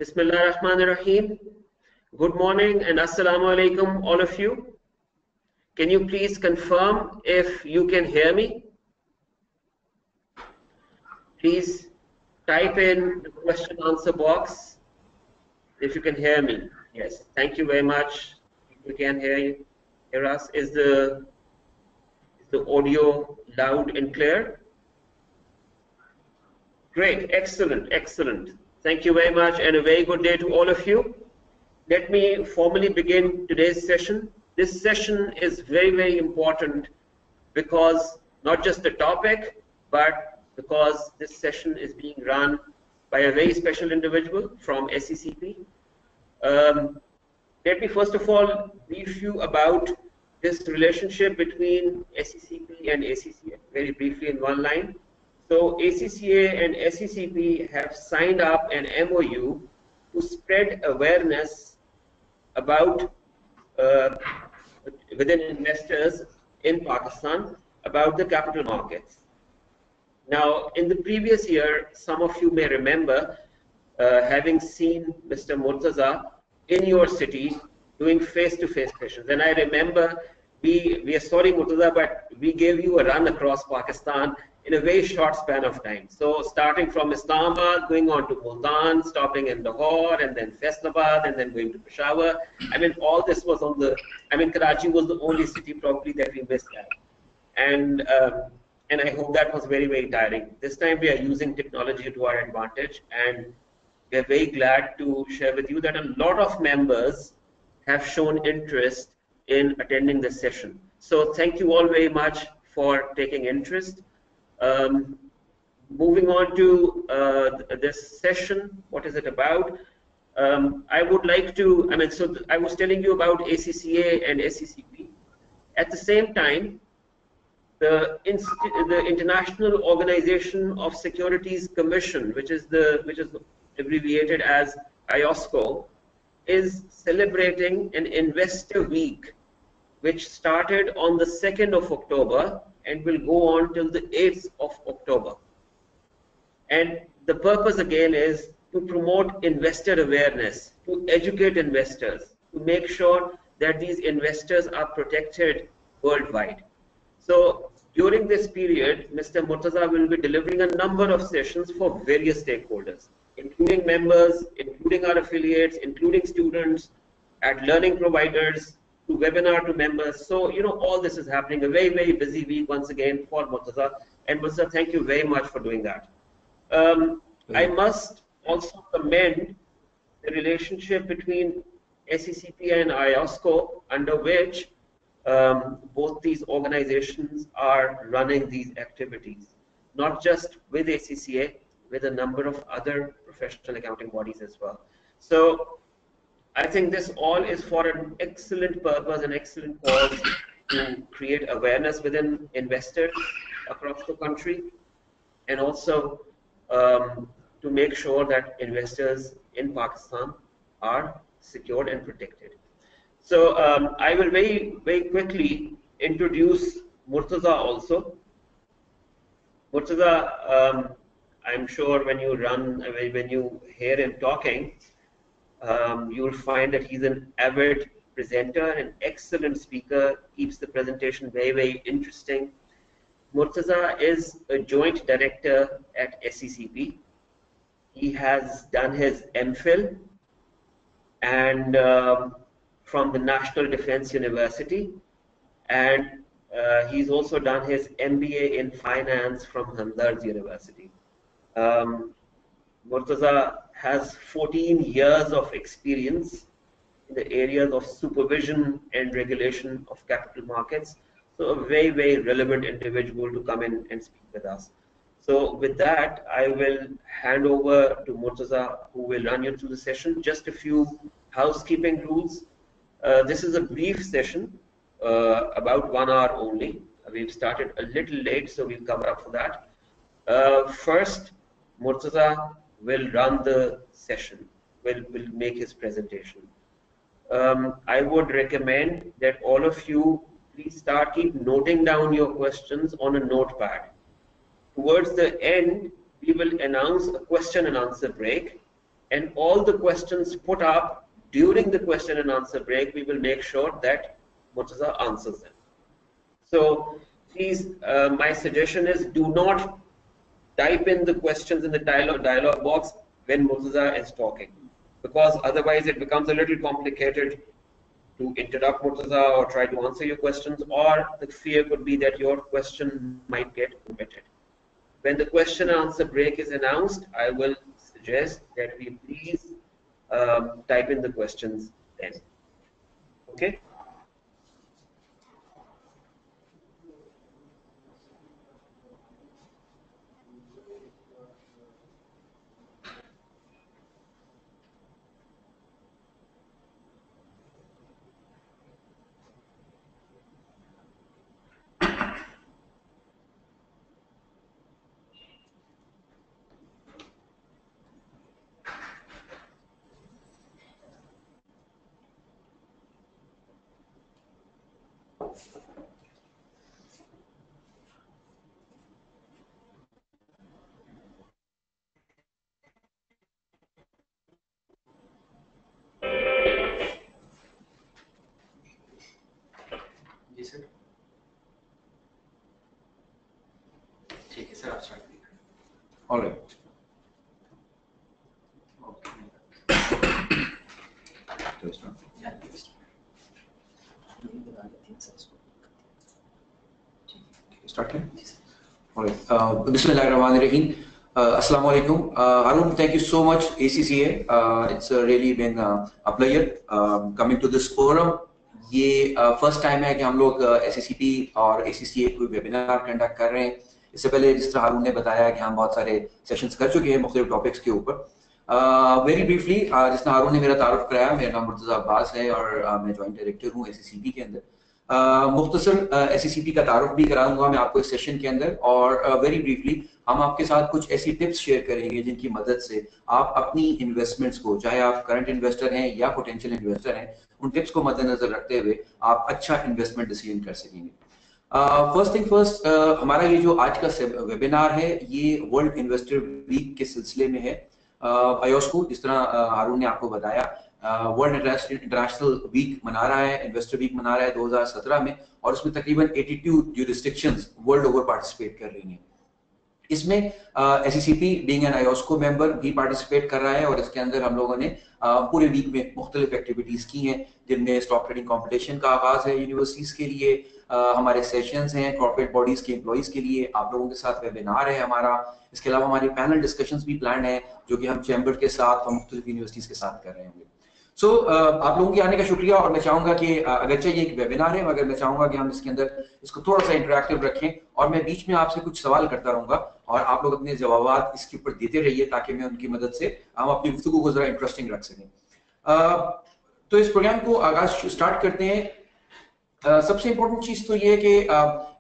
Bismillah ar-Rahman ar-Rahim. Good morning and Assalamu alaikum, all of you. Can you please confirm if you can hear me? Please type in the question answer box if you can hear me. Yes, thank you very much. We can hear us. Is the audio loud and clear? Great, excellent, excellent. Thank you very much and a very good day to all of you. Let me formally begin today's session. This session is very, very important because not just the topic, but because this session is being run by a very special individual from SECP. Let me first of all brief you about this relationship between SECP and ACCA, very briefly in one line. So ACCA and SECP have signed up an MOU to spread awareness about within investors in Pakistan about the capital markets. Now, in the previous year, some of you may remember having seen Mr. Murtaza in your city doing face-to-face sessions. And I remember we are sorry, Murtaza, but we gave you a run across Pakistan in a very short span of time. So starting from Islamabad, going on to Multan, stopping in Lahore, and then Faisalabad, and then going to Peshawar. I mean, all this was on the, Karachi was the only city probably that we missed out. And I hope that was very, very tiring. This time we are using technology to our advantage, and we are very glad to share with you that a lot of members have shown interest in attending this session. So thank you all very much for taking interest. Moving on to this session, what is it about? I would like to, I was telling you about ACCA and SECP. At the same time, the International Organization of Securities Commission, which is abbreviated as IOSCO, is celebrating an Investor Week, which started on the 2nd of October and will go on till the 8th of October. And the purpose again is to promote investor awareness, to educate investors, to make sure that these investors are protected worldwide. So during this period, Mr. Murtaza will be delivering a number of sessions for various stakeholders, including members, including our affiliates, including students, at learning providers, to webinar to members. So, all this is happening. A very, very busy week once again for Murtaza. And Murtaza, thank you very much for doing that. I must also commend the relationship between SECP and IOSCO, under which both these organizations are running these activities, not just with ACCA, with a number of other professional accounting bodies as well. So I think this all is for an excellent purpose, an excellent cause to create awareness within investors across the country, and also to make sure that investors in Pakistan are secured and protected. So I will very, very quickly introduce Murtaza also. Murtaza, I'm sure when you hear him talking, you will find that he's an avid presenter, an excellent speaker, keeps the presentation very, very interesting. Murtaza is a joint director at SECP. He has done his MPhil and from the National Defense University, and he's also done his MBA in finance from Hamdard University. Murtaza has 14 years of experience in the areas of supervision and regulation of capital markets. So a very, very relevant individual to come in and speak with us. So with that, I will hand over to Murtaza, who will run you through the session. Just a few housekeeping rules. This is a brief session, about 1 hour only. We've started a little late, so we'll cover up for that. First, Murtaza will run the session, will make his presentation. I would recommend that all of you please keep noting down your questions on a notepad. Towards the end, we will announce a question and answer break. and all the questions put up during the question and answer break, we will make sure that Murtaza answers them. So please, my suggestion is do not type in the questions in the dialog box when Murtaza is talking, because otherwise it becomes a little complicated to interrupt Murtaza or try to answer your questions, or the fear could be that your question might get omitted. When the question and answer break is announced, I will suggest that we please type in the questions then. Okay? जी sir, ठीक है sir, आप start कीजिए। All right, start करें। बिस्मिल्लाहिर्रहमानिर्रहीम। अस्सलाम वालेकुम। Harun, thank you so much, ACCA. It's really been a pleasure coming to this forum. ये फर्स्ट टाइम है कि हम लोग SSCP और ACCA कोई वेबिनार कंडक्ट कर रहे हैं। इससे पहले जिस तरह हारून ने बताया कि हम बहुत सारे सेशंस कर चुके हैं मुख्तलिफ टॉपिक्स के ऊपर। वेरी ब्रीफली, जिस तरह हारून ने मेरा तारुफ कराया, मेरा नाम मुर्तज़ा अब्बास है और मैं जॉइंट डायरेक्टर हूँ SSCP के अंदर। मुख्तसर SSCP का तारुफ भी कराऊंगा मैं आपको इस सेशन के अंदर, और वेरी ब्रीफली हम आपके साथ कुछ ऐसी टिप्स शेयर करेंगे जिनकी मदद से आप अपनी इन्वेस्टमेंट्स को, चाहे आप करंट इन्वेस्टर हैं या पोटेंशियल इन्वेस्टर हैं, उन टिप्स को मद्देनजर रखते हुए आप अच्छा इन्वेस्टमेंट डिसीजन कर सकेंगे। फर्स्ट थिंग फर्स्ट, हमारा ये जो आज का वेबिनार है ये वर्ल्ड इन्वेस्टर वीक के सिलसिले में है। आयोस्को, जिस तरह हारून ने आपको बताया, वर्ल्ड इंटरनेशनल वीक मना रहा है, इन्वेस्टर वीक मना रहा है 2017 में, और उसमें तकरीबन 82 ज्यूरिसडिक्शंस वर्ल्ड ओवर पार्टिसिपेट कर रही हैं। इसमें SSCP बीइंग एन आयोस्को मेंबर भी पार्टिसिपेट कर रहा है, और इसके अंदर हम लोगों ने पूरे वीक में मुख्तलिफ एक्टिविटीज की हैं, जिनमें स्टॉक ट्रेडिंग कॉम्पिटिशन का आगाज है यूनिवर्सिटीज के लिए, हमारे सेशंस हैं कॉर्पोरेट बॉडीज के एम्प्लॉइज के लिए, आप लोगों के साथ वेबिनार है हमारा। इसके अलावा हमारी पैनल डिस्कशंस भी प्लान है जो कि हम चैम्बर के साथ और मुख्तलिफ यूनिवर्सिटीज के साथ कर रहे होंगे। सो आप लोगों के आने का शुक्रिया, और मैं चाहूंगा कि अगरचे ये एक वेबिनार है मगर मैं चाहूंगा कि हम इसके अंदर इसको थोड़ा सा इंटरेक्टिव रखें, और मैं बीच में आपसे कुछ सवाल करता रहूंगा और आप लोग अपने जवाब इसके ऊपर देते रहिए ताकि मैं उनकी मदद से हम अपनी गुफ्तगू को जरा इंटरेस्टिंग रख सकें। तो इस प्रोग्राम को आगाज स्टार्ट करते हैं। सबसे इंपॉर्टेंट चीज तो ये है कि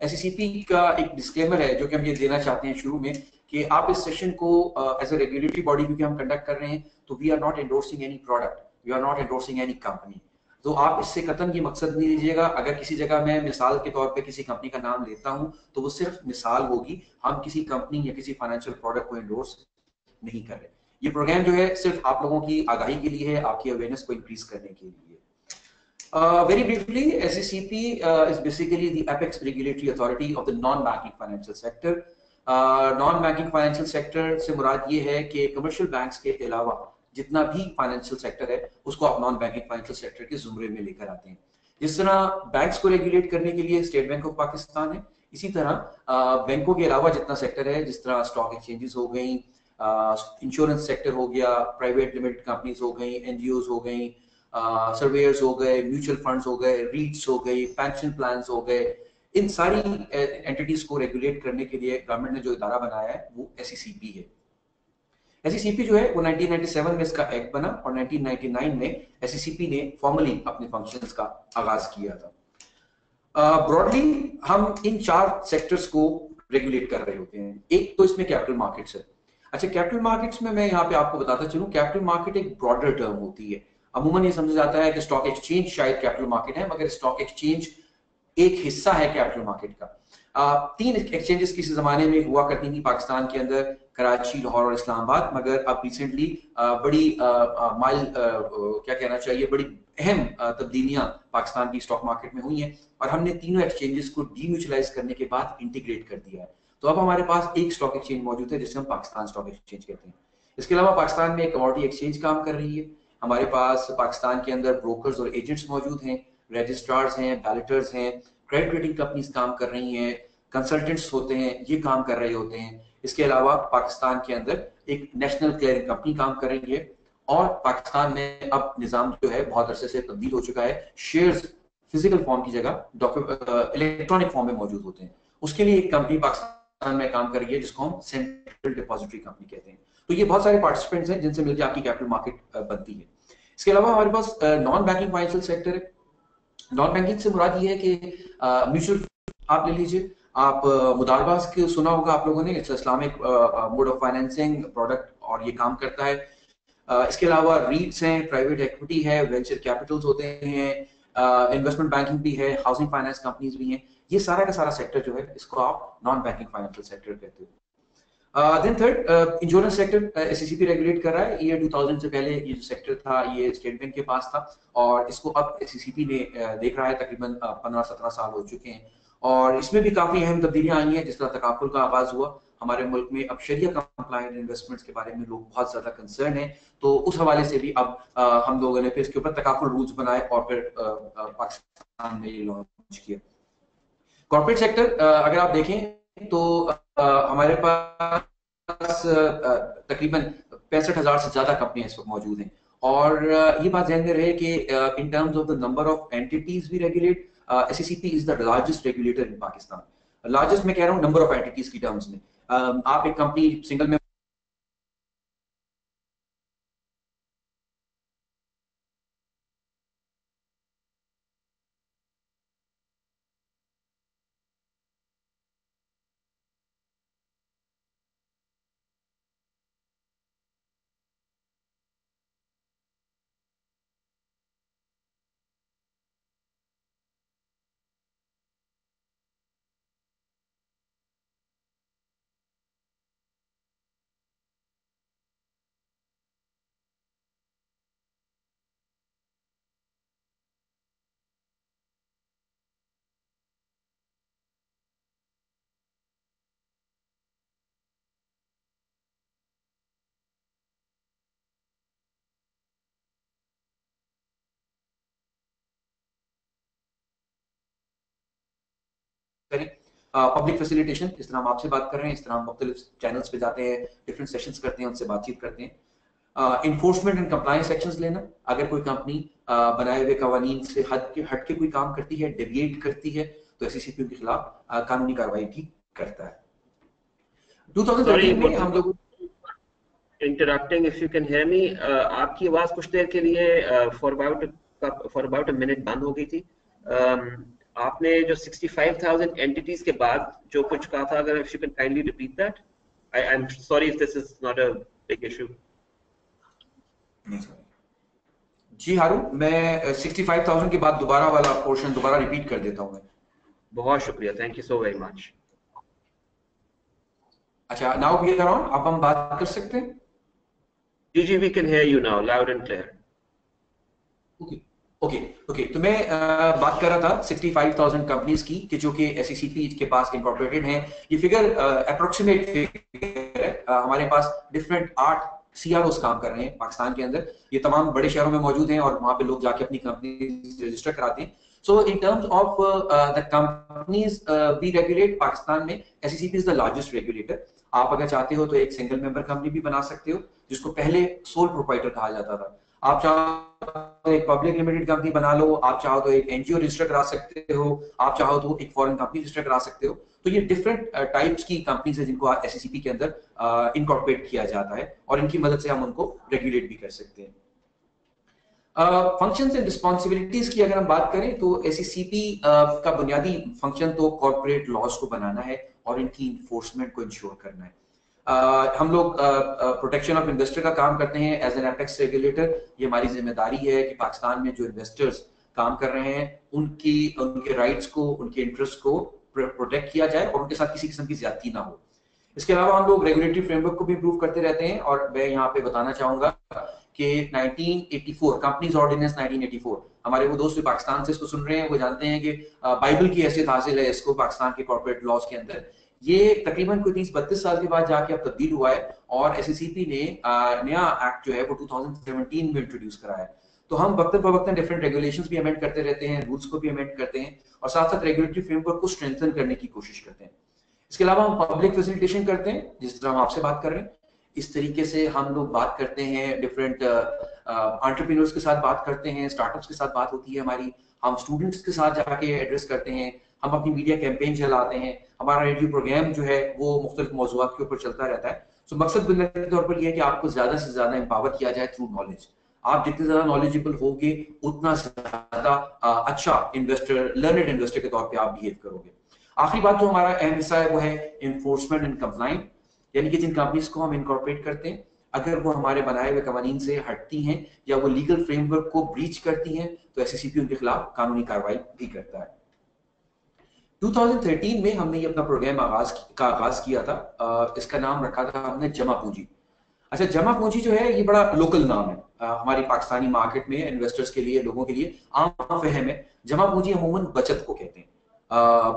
SSCP का एक डिस्क्लेमर है जो कि हम ये देना चाहते हैं शुरू में, कि आप इस सेशन को एज ए रेगुलेटरी बॉडी क्योंकि हम कंडक्ट कर रहे हैं, तो we are not endorsing any product, we are not endorsing any company. तो आप इससे कतन ये मकसद नहीं लीजिएगा, अगर किसी जगह मैं मिसाल के तौर पे किसी कंपनी का नाम लेता हूं तो वो सिर्फ मिसाल होगी, हम किसी कंपनी या किसी फाइनेंशियल प्रोडक्ट को एंडोर्स नहीं कर रहे। ये प्रोग्राम जो है सिर्फ आप लोगों की आगाही के लिए है, आपकी अवेयरनेस को इंक्रीज करने के लिए। Very briefly, SSCP is basically the apex regulatory authority of the non-banking financial sector. Non-banking financial sector से मुराद ये है कि कमर्शियल बैंक्स के अलावा जितना भी फाइनेंशियल सेक्टर है उसको आप नॉन बैंकिंग फाइनेंशियल सेक्टर के जुमरे में लेकर आते हैं। जिस तरह बैंक्स को रेगुलेट करने के लिए स्टेट बैंक ऑफ पाकिस्तान है, इसी तरह बैंकों के अलावा जितना सेक्टर है, जिस तरह स्टॉक एक्सचेंजेस हो गई, इंश्योरेंस सेक्टर हो गया, प्राइवेट लिमिटेड कंपनीज हो गई, NGOs हो गई, सर्वेयर्स हो गए, म्यूचुअल फंड्स हो गए, रीट्स हो गई, पेंशन प्लान्स हो गए, इन सारी एंटिटीज को रेगुलेट करने के लिए गवर्नमेंट ने जो इदारा बनाया है वो SSCP है। SSCP जो है वो 1997 में इसका एक्ट बना, और 1999 में SSCP ने फॉर्मली अपने फंक्शंस का आगाज किया था। ब्रॉडली हम इन 4 सेक्टर्स को रेगुलेट कर रहे होते हैं। एक तो इसमें कैपिटल मार्केट्स है। अच्छा, कैपिटल मार्केट्स में मैं यहाँ पे आपको बताता चलूं, कैपिटल मार्केट एक ब्रॉडर टर्म होती है। अमूमन ये समझा जाता है कि स्टॉक एक्सचेंज शायद कैपिटल मार्केट है, मगर स्टॉक एक्सचेंज एक हिस्सा है कैपिटल मार्केट का। 3 एक्सचेंजेस किसी जमाने में हुआ करती थी पाकिस्तान के अंदर, कराची, लाहौर और इस्लामाबाद, मगर अब रिसेंटली बड़ी क्या कहना चाहिए, बड़ी अहम तब्दीलियां पाकिस्तान की स्टॉक मार्केट में हुई हैं और हमने तीनों एक्सचेंजेस को डीम्यूचुअलाइज करने के बाद इंटीग्रेट कर दिया है। तो अब हमारे पास एक स्टॉक एक्सचेंज मौजूद है जिसे हम पाकिस्तान स्टॉक एक्सचेंज कहते हैं। इसके अलावा पाकिस्तान में एक कमोडिटी एक्सचेंज काम कर रही है। हमारे पास पाकिस्तान के अंदर ब्रोकर्स और एजेंट्स मौजूद हैं, रजिस्ट्रार्स हैं, बैलेटर्स हैं, क्रेडिट रेटिंग कंपनीज काम कर रही हैं, कंसल्टेंट्स होते हैं, ये काम कर रहे होते हैं। इसके अलावा पाकिस्तान के अंदर एक नेशनल क्लियरिंग कंपनी काम कर रही है और पाकिस्तान में अब निजाम जो है बहुत अरसे से तब्दील हो चुका है, शेयर्स फिजिकल फॉर्म की जगह इलेक्ट्रॉनिक फॉर्म में मौजूद होते हैं। उसके लिए एक कंपनी पाकिस्तान में काम कर रही है जिसको हम सेंट्रल डिपॉजिटरी कंपनी कहते हैं। तो ये बहुत सारे पार्टिसिपेंट्स हैं जिनसे मिलकर आपकी कैपिटल मार्केट बनती है। इसके अलावा हमारे पास नॉन बैंकिंग फाइनेंशियल सेक्टर है। नॉन बैंकिंग से मुराद ये है कि म्यूचुअल आप ले लीजिए, आप मुदारबास के सुना होगा आप लोगों ने, it's Islamic mode of financing product और ये काम करता है। इसके अलावा रीट्स हैं, प्राइवेट इक्विटी है, वेंचर कैपिटल्स होते हैं, इन्वेस्टमेंट बैंकिंग भी है, हाउसिंग फाइनेंस कंपनीज भी हैं। ये सारा का सारा सेक्टर जो है इसको आप नॉन बैंकिंग फाइनेंशियल सेक्टर कहते हो। Then third, insurance sector SCCP regulate कर रहा है। ये 2000 से पहले ये जो सेक्टर था ये स्टेट बैंक के पास था और इसको अब एससीसीपी ने देख रहा है। तकरीबन 15-17 साल हो चुके हैं और इसमें भी काफी अहम तब्दीलियां आई हैं। जिस तरह तकाफुल का आगाज हुआ हमारे मुल्क में, अब शरिया कंप्लायंट इन्वेस्टमेंट्स के बारे में लोग बहुत ज्यादा कंसर्न है, तो उस हवाले से भी अब हम लोगों ने फिर इसके ऊपर तकाफुल रूल्स बनाए और फिर पाकिस्तान में ये लॉन्च किया। कॉर्पोरेट सेक्टर अगर आप देखें तो हमारे पास तकरीबन 65,000 से ज्यादा कंपनियां इस वक्त मौजूद हैं और ये बात ध्यान में रहे कि in terms of the number of entities we regulate, SCCP is the largest regulator in Pakistan. Largest मैं कह रहा हूँ नंबर ऑफ एंटिटीज की टर्म्स में। आप एक कंपनी सिंगल में करें पब्लिक फैसिलिटेशन, जिस तरह हम आपसे बात कर रहे हैं इस तरह हम मुख्तलिफ चैनल्स पे जाते हैं, डिफरेंट सेशंस करते हैं, उनसे बातचीत करते हैं। इन्फोर्समेंट एंड कंप्लायंस सेक्शंस लेना, अगर कोई कंपनी बनाए हुए कवानीन से हट के कोई काम करती है, डेविएट करती है, तो एससीसीपी के खिलाफ कानूनी कार्रवाई भी करता है। 2013 में हम लोग interrupting, if you can hear me, आपकी आवाज कुछ देर के लिए फॉर अबाउट अ मिनट बंद हो गई थी। आपने जो 65,000 एंटिटीज के बाद जो कुछ कहा था, अगर if you can kindly repeat that. I am sorry if this is not a big issue. जी हारून, मैं 65,000 के बाद दोबारा वाला पोर्शन दोबारा रिपीट कर देता हूँ मैं। बहुत शुक्रिया, thank you so very much. अच्छा, नाउ वी आर ऑन, अब हम बात कर सकते हैं। जी जी, we can hear you now loud and clear. Okay, तो मैं बात कर रहा था 65,000 कंपनीज की कि जो कि एससीसीपी के पास इनकॉर्पोरेटेड हैं। ये फिगर अप्रोक्सीमेट फिगर है। हमारे पास डिफरेंट 8 सीआरओस काम कर रहे हैं पाकिस्तान के अंदर। ये तमाम बड़े शहरों में मौजूद हैं और वहां पे लोग जाके अपनी कंपनी रजिस्टर कराते हैं। So in terms of the companies we regulate, Pakistan में SCCP is the largest regulator. आप अगर चाहते हो तो एक सिंगल मेंबर कंपनी भी बना सकते हो, जिसको पहले सोल प्रोप्राइटर कहा जाता था। आप चाहो तो एक पब्लिक लिमिटेड कंपनी बना लो, आप चाहो तो एक एनजीओ रजिस्टर करा सकते हो, आप चाहो तो एक फॉरेन कंपनी रजिस्टर करा सकते हो। तो ये डिफरेंट टाइप्स की कंपनीज है जिनको एससीसीपी के अंदर इनकॉर्पोरेट किया जाता है और इनकी मदद से हम उनको रेगुलेट भी कर सकते हैं। फंक्शंस एंड रिस्पॉन्सिबिलिटीज की अगर हम बात करें तो एससीसीपी का बुनियादी फंक्शन तो कॉर्पोरेट लॉज को बनाना है और इनकी इन्फोर्समेंट को इंश्योर करना है। हम लोग प्रोटेक्शन ऑफ इन्वेस्टर का काम करते हैं एज एन एपेक्स रेगुलेटर। ये हमारी जिम्मेदारी है कि पाकिस्तान में जो इन्वेस्टर्स काम कर रहे हैं उनके राइट्स को, उनके इंटरेस्ट को प्रोटेक्ट किया जाए और उनके साथ किसी किस्म की ज्यादती ना हो। इसके अलावा हम लोग रेगुलेटरी फ्रेमवर्क को भी इम्प्रूव करते रहते हैं और मैं यहाँ पे बताना चाहूंगा कि 1984 कंपनीज ऑर्डिनेंस 1984, हमारे वो दोस्त जो पाकिस्तान से इसको सुन रहे हैं वो जानते हैं कि बाइबल की हैसियत हासिल है इसको पाकिस्तान के कॉर्पोरेट लॉज के अंदर। ये तकरीबन कोई 30-32 साल के बाद जाके अब तब्दील हुआ है और एससीसीपी ने नया एक्ट जो है वो 2017 में इंट्रोड्यूस कराया है। तो हम वक्त फवक्तन डिफरेंट रेगुलेशंस भी अमेंड करते रहते हैं, रूल्स को भी अमेंड करते हैं और साथ साथ रेगुलेटरी फ्रेमवर्क को स्ट्रेंथन करने की कोशिश करते हैं। इसके अलावा हम पब्लिक फैसिलिटेशन करते हैं, जिस तरह हम आपसे बात कर रहे हैं इस तरीके से हम लोग बात करते हैं, डिफरेंट एंटरप्रेन्योर्स के साथ बात करते हैं, स्टार्टअप्स के साथ बात होती है हमारी, हम स्टूडेंट्स के साथ जाके एड्रेस करते हैं, हम अपनी मीडिया कैंपेन चलाते हैं, हमारा रेडियो प्रोग्राम जो है वो मुख्तलिफ मौज़ूआत के ऊपर चलता रहता है। तो मकसद बुनियादी तौर पर यह है कि आपको ज्यादा से ज्यादा एम्पावर किया जाए थ्रू नॉलेज। आप जितने ज्यादा नॉलेजेबल होगे उतना ज्यादा अच्छा इन्वेस्टर, लर्नड इन्वेस्टर के तौर पे आप बिहेव करोगे। आखिरी बात जो हमारा अहम हिस्सा है वो है इन्फोर्समेंट एंड कंप्लाइंस, यानी कि जिन कंपनीज को हम इनकॉर्पोरेट करते हैं अगर वो हमारे बनाए हुए कवानीन से हटती हैं या वो लीगल फ्रेमवर्क को ब्रीच करती हैं तो एससीसीपी उनके खिलाफ कानूनी कार्रवाई भी करता है। 2013 में हमने ये अपना प्रोग्राम आगाज किया था। इसका नाम रखा था हमने जमा पूंजी। अच्छा, जमा पूंजी जो है ये बड़ा लोकल नाम है, हमारी पाकिस्तानी मार्केट में इन्वेस्टर्स के लिए, लोगों के लिए आम फहम है। जमा पूंजी अमूमन बचत को कहते हैं।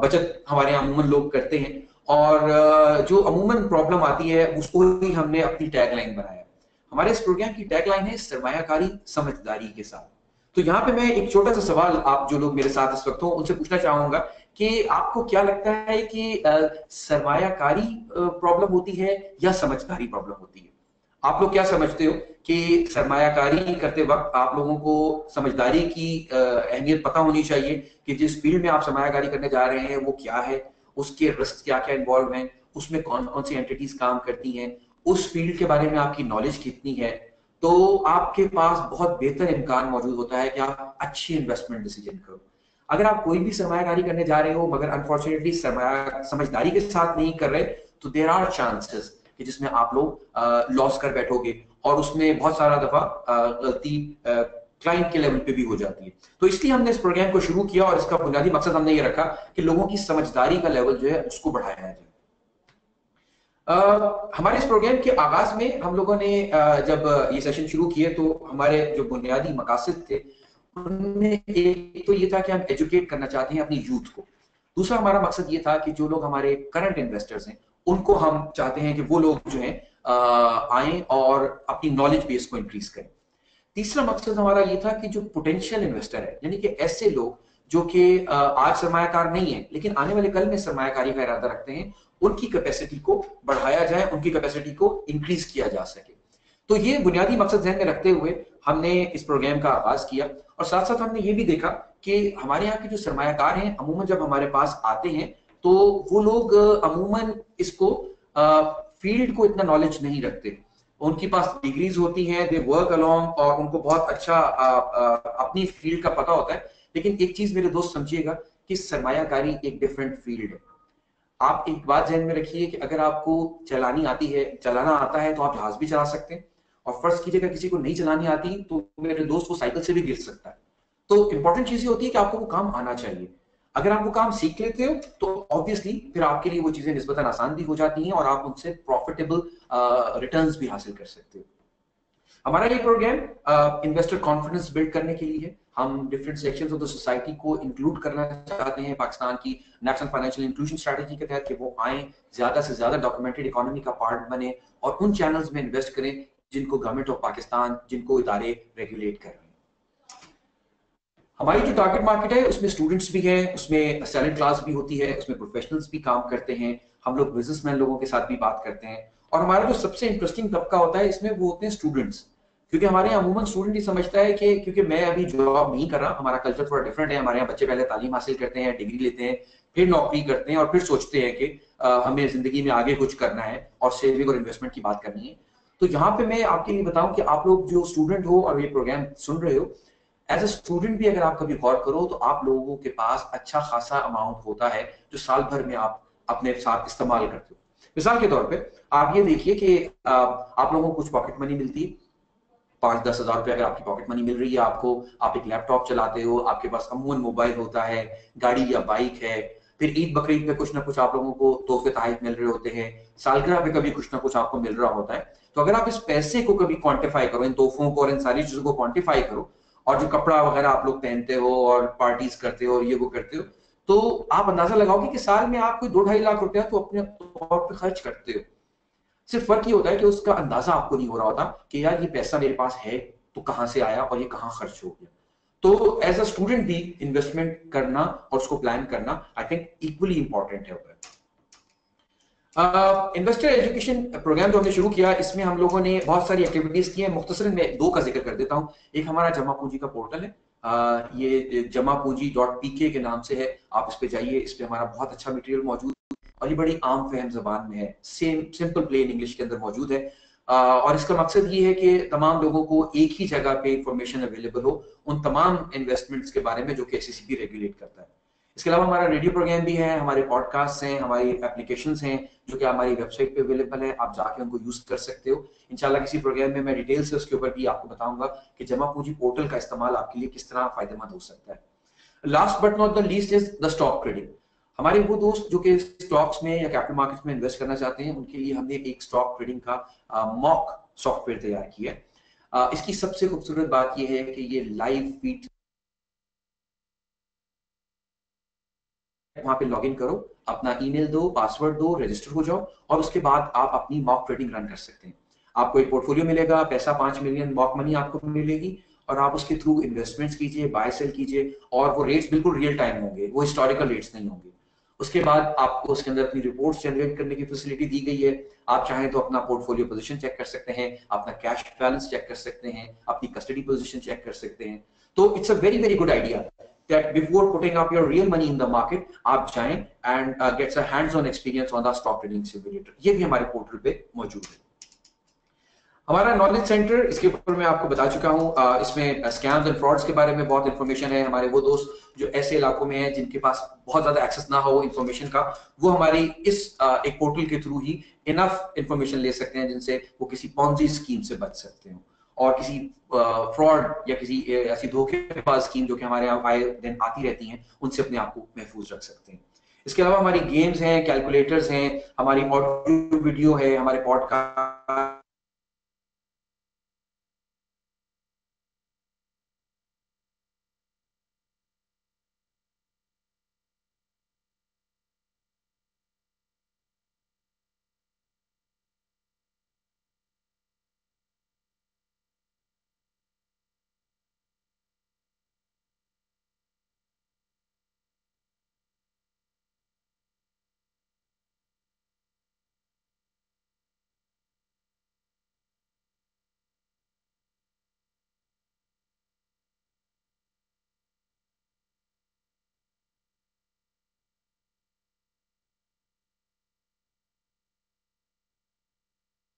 बचत हमारे यहाँ अमूमन लोग करते हैं और जो अमूमन प्रॉब्लम आती है उसको ही हमने अपनी टैगलाइन बनाया। हमारे इस प्रोग्राम की टैगलाइन है सरमायाकारी समझदारी के साथ। तो यहाँ पे मैं एक छोटा सा सवाल आप जो लोग मेरे साथ इस वक्त हो उनसे पूछना चाहूंगा कि आपको क्या लगता है कि सरमायाकारी प्रॉब्लम होती है या समझदारी प्रॉब्लम होती है? आप लोग क्या समझते हो कि सरमायाकारी करते वक्त आप लोगों को समझदारी की अहमियत पता होनी चाहिए कि जिस फील्ड में आप सरमायाकारी करने जा रहे हैं वो क्या है, उसके रिस्क क्या क्या इन्वॉल्व हैं, उसमें कौन कौन सी एंटिटीज काम करती हैं, उस फील्ड के बारे में आपकी नॉलेज कितनी है, तो आपके पास बहुत बेहतर इम्कान मौजूद होता है कि आप अच्छी इन्वेस्टमेंट डिसीजन करो। अगर आप कोई भी सरमायाकारी करने जा रहे हो मगर अनफॉर्चुनेटली समझदारी के साथ नहीं कर रहे तो देयर आर चांसेस कि जिसमें आप लोग लॉस कर बैठोगे और उसमें बहुत सारा दफा गलती क्लाइंट के लेवल पे भी हो जाती है। तो इसलिए हमने इस प्रोग्राम को शुरू किया और इसका बुनियादी मकसद हमने ये रखा कि लोगों की समझदारी का लेवल जो है उसको बढ़ाया जाए। हमारे इस प्रोग्राम के आगाज में हम लोगों ने जब ये सेशन शुरू किए तो हमारे जो बुनियादी मकासद थे उनमें एक तो ये था कि हम एजुकेट करना चाहते हैं अपनी यूथ को। दूसरा हमारा मकसद ये था कि जो लोग हमारे करंट इन्वेस्टर्स हैं उनको हम चाहते हैं कि वो लोग जो हैं आए और अपनी नॉलेज बेस को इंक्रीज करें। तीसरा मकसद हमारा ये था कि जो पोटेंशियल इन्वेस्टर है, यानी कि ऐसे लोग जो कि आज सरमायाकार नहीं है लेकिन आने वाले कल में सरमायाकारी का इरादा रखते हैं, उनकी कैपेसिटी को बढ़ाया जाए, उनकी कैपेसिटी को इंक्रीज किया जा सके। तो ये बुनियादी मकसद ध्यान में रखते हुए हमने इस प्रोग्राम का आगाज किया और साथ साथ हमने ये भी देखा कि हमारे यहाँ के जो सरमायाकार हैं अमूमन जब हमारे पास आते हैं तो वो लोग अमूमन इसको फील्ड को इतना नॉलेज नहीं रखते। उनके पास डिग्रीज होती हैं, दे वर्क अलोंग और उनको बहुत अच्छा अपनी फील्ड का पता होता है। लेकिन एक चीज मेरे दोस्त समझिएगा कि सरमायाकारी एक डिफरेंट फील्ड है। आप एक बात ध्यान में रखिए कि अगर आपको चलाना आता है तो आप जहाज भी चला सकते हैं और फर्ज कीजिएगा किसी को नहीं चलानी आती तो मेरे दोस्त वो साइकिल से भी गिर सकता है। तो इंपॉर्टेंट चीज ये होती है कि आपको वो काम आना चाहिए। अगर आप वो काम सीख लेते हो तो ऑब्वियसली फिर आपके लिए वो चीजें निस्बतन आसान भी हो जाती हैं और आप उनसे प्रॉफिटेबल रिटर्न्स भी हासिल कर सकते हो। हमारा ये प्रोग्राम इन्वेस्टर कॉन्फिडेंस बिल्ड करने के लिए है। हम different sections of the society को इंक्लूड करना चाहते हैं पाकिस्तान की नेशनल फाइनेंशियल इंक्लूजन स्ट्रेटजी के तहत कि वो आए, ज्यादा से ज्यादा डॉक्यूमेंटेड इकोनॉमी का पार्ट बने और उन चैनल्स में इन्वेस्ट करें जिनको गवर्नमेंट ऑफ पाकिस्तान, जिनको इदारे रेगुलेट कर रहे हैं। हमारी जो टारगेट मार्केट है उसमें स्टूडेंट्स भी हैं, उसमें सैलरी क्लास भी होती है, उसमें प्रोफेशनल्स भी काम करते हैं, हम लोग बिजनेसमैन लोगों के साथ भी बात करते हैं और हमारा जो सबसे इंटरेस्टिंग तबका होता है इसमें वो होते हैं स्टूडेंट्स। क्योंकि हमारे यहाँ अमूमन स्टूडेंट ही समझता है कि क्योंकि मैं अभी जॉब नहीं कर रहा, हमारा कल्चर थोड़ा डिफरेंट है। हमारे यहाँ बच्चे पहले तालीम हासिल करते हैं, डिग्री लेते हैं, फिर नौकरी करते हैं और फिर सोचते हैं कि हमें जिंदगी में आगे कुछ करना है और सेविंग और इन्वेस्टमेंट की बात करनी है। तो यहाँ पे मैं आपके लिए बताऊं कि आप लोग जो स्टूडेंट हो और ये प्रोग्राम सुन रहे हो, एज ए स्टूडेंट भी अगर आप कभी गौर करो तो आप लोगों के पास अच्छा खासा अमाउंट होता है जो साल भर में आप अपने साथ इस्तेमाल करते हो। मिसाल के तौर पे आप ये देखिए कि आप लोगों को कुछ पॉकेट मनी मिलती है, 5-10 हज़ार रुपए अगर आपकी पॉकेट मनी मिल रही है आपको, आप एक लैपटॉप चलाते हो, आपके पास अमूमन मोबाइल होता है, गाड़ी या बाइक है, फिर ईद बकरीद पे कुछ ना कुछ आप लोगों को तोहफे तोहफे मिल रहे होते हैं, सालगिरह पे कभी कुछ ना कुछ आपको मिल रहा होता है। तो अगर आप इस पैसे को कभी क्वांटिफाई करो, इन तोहफों को और इन सारी चीजों को क्वांटिफाई करो, और जो कपड़ा वगैरह आप लोग पहनते हो और पार्टीज करते हो और ये वो करते हो, तो आप अंदाजा लगाओगे कि साल में आप कोई 2-2.5 लाख रुपया तो अपने तौर पे खर्च करते हो। सिर्फ फर्क ये होता है कि उसका अंदाजा आपको नहीं हो रहा होता कि यार ये पैसा मेरे पास है तो कहां से आया और ये कहां खर्च हो गया। तो एज अ स्टूडेंट भी इन्वेस्टमेंट करना और उसको प्लान करना आई थिंक इक्वली इंपॉर्टेंट है। इन्वेस्टर एजुकेशन प्रोग्राम जो हमने शुरू किया, इसमें हम लोगों ने बहुत सारी एक्टिविटीज की हैं। मुख्तसरन में दो का जिक्र कर देता हूँ। एक हमारा जमा पूंजी का पोर्टल है, ये जमा पूंजी .pk के नाम से है। आप इस पे जाइए, इस पे हमारा बहुत अच्छा मटेरियल मौजूद है और ये बड़ी आम फहम जबान में है, सिंपल प्लेन इंग्लिश के अंदर मौजूद है। और इसका मकसद ये है कि तमाम लोगों को एक ही जगह पे इंफॉर्मेशन अवेलेबल हो उन तमाम इन्वेस्टमेंट्स के बारे में जो कि एससीसीपी रेगुलेट करता है। इसके अलावा हमारा रेडियो प्रोग्राम भी है, हमारे पॉडकास्ट हैं, हमारी एप्लीकेशंस हैं जो कि हमारी वेबसाइट पे अवेलेबल है, आप जाके उनको यूज कर सकते हो। इंशाल्लाह किसी प्रोग्राम में मैं डिटेल से उसके ऊपर भी आपको बताऊंगा कि जमा पूंजी पोर्टल का इस्तेमाल आपके लिए किस तरह फायदेमंद हो सकता है। Last but not the least is the stock trading. हमारे वो दोस्त जो कि स्टॉक्स में या कैपिटल मार्केट्स में इन्वेस्ट करना चाहते हैं, उनके लिए हमने एक स्टॉक ट्रेडिंग का मॉक सॉफ्टवेयर तैयार किया है। इसकी सबसे खूबसूरत बात यह है कि ये लाइव फीड, वहां पे लॉग इन करो, अपना ईमेल दो, पासवर्ड दो, रजिस्टर हो जाओ और उसके बाद आप अपनी मॉक ट्रेडिंग रन कर सकते हैं। आपको एक पोर्टफोलियो मिलेगा, पैसा 5 मिलियन मॉक मनी आपको मिलेगी और आप उसके थ्रू इन्वेस्टमेंट्स कीजिए, बाय सेल कीजिए और वो रेट्स बिल्कुल रियल टाइम होंगे, वो हिस्टोरिकल रेट्स नहीं होंगे। उसके बाद आपको उसके अंदर अपनी रिपोर्ट्स जनरेट करने की फैसिलिटी दी गई है। आप चाहें तो अपना पोर्टफोलियो पोजीशन चेक कर सकते हैं, अपना कैश बैलेंस चेक कर सकते हैं, अपनी कस्टडी पोजीशन चेक कर सकते हैं। तो it's a very very good idea that before putting up your real money in the market, आप जाएं and gets a hands-on experience on the stock trading simulator। ये भी हमारे पोर्टल पे मौजूद है। हमारा नॉलेज सेंटर, इसके ऊपर मैं आपको बता चुका हूं। इसमें स्कैम्स एंड फ्रॉड्स के बारे में बहुत इंफॉर्मेशन है। हमारे वो दोस्त जो ऐसे इलाकों में हैं जिनके पास बहुत ज्यादा एक्सेस ना हो इंफॉर्मेशन का, वो हमारी इस एक पोर्टल के थ्रू ही इनफ इंफॉर्मेशन ले सकते हैं जिनसे वो किसी पॉन्जी स्कीम से बच सकते हो और किसी फ्रॉड या किसी ऐसी धोखेबाज स्कीम जो कि हमारे यहाँ आए दिन आती रहती हैं, उनसे अपने आप को महफूज रख सकते हैं। इसके अलावा हमारी गेम्स हैं, कैलकुलेटर्स हैं, हमारी ऑडियो वीडियो है, हमारे पॉडकास्ट,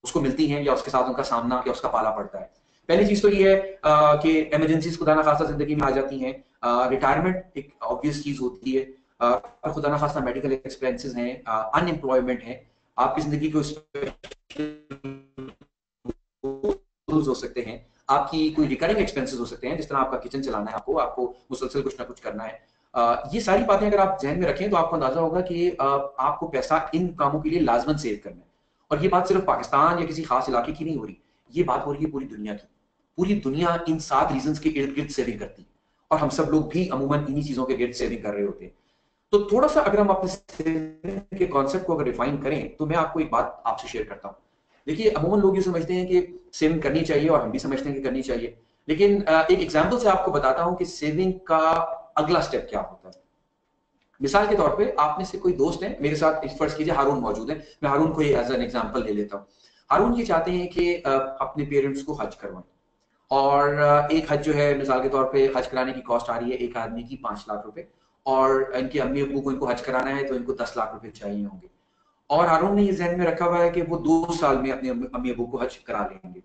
उसको मिलती हैं या उसके साथ उनका सामना या उसका पाला पड़ता है। पहली चीज तो ये है कि इमरजेंसीज खुदा ना खासा जिंदगी में आ जाती हैं। रिटायरमेंट एक ऑब्वियस चीज होती है। खुदा ना खासा मेडिकल एक्सपेंसेस हैं, अनएम्प्लॉयमेंट है, आपकी जिंदगी को हो सकते हैं, आपकी कोई रिकरिंग एक्सपेंसेस हो सकते हैं, जिस तरह आपका किचन चलाना है, आपको आपको मुसलसल कुछ ना कुछ करना है। ये सारी बातें अगर आप ध्यान में रखें तो आपको अंदाजा होगा कि आपको पैसा इन कामों के लिए लाजमन सेव करना है। और ये बात सिर्फ पाकिस्तान या किसी खास इलाके की नहीं हो रही, ये बात हो रही है पूरी दुनिया की। पूरी दुनिया इन 7 रीजंस के इर्द गिर्द सेविंग करती है और हम सब लोग भी अमूमन इन्हीं चीजों के गिर्द सेविंग कर रहे होते हैं। तो थोड़ा सा अगर हम अपने सेविंग के कॉन्सेप्ट को अगर रिफाइन करें तो मैं आपको एक बात आपसे शेयर करता हूँ। देखिए, अमूमन लोग ये समझते हैं कि सेविंग करनी चाहिए और हम भी समझते हैं कि करनी चाहिए, लेकिन एक एग्जाम्पल से आपको बताता हूं कि सेविंग का अगला स्टेप क्या होता है। मिसाल के तौर पे आप में से कोई दोस्त है, मेरे साथ फर्ज कीजिए हारून मौजूद है, मैं हारून को एज एन एग्जांपल ले लेता हूँ। हारून ये चाहते हैं कि अपने पेरेंट्स को हज करवाएं और एक हज जो है मिसाल के तौर पे हज कराने की कॉस्ट आ रही है एक आदमी की 5 लाख रुपए और इनके अम्मी अब्बू को इनको हज कराना है तो इनको 10 लाख रुपए चाहिए होंगे। और हारून ने ये जहन में रखा हुआ है कि वो 2 साल में अपने अम्मी अब्बू को हज करा लेंगे।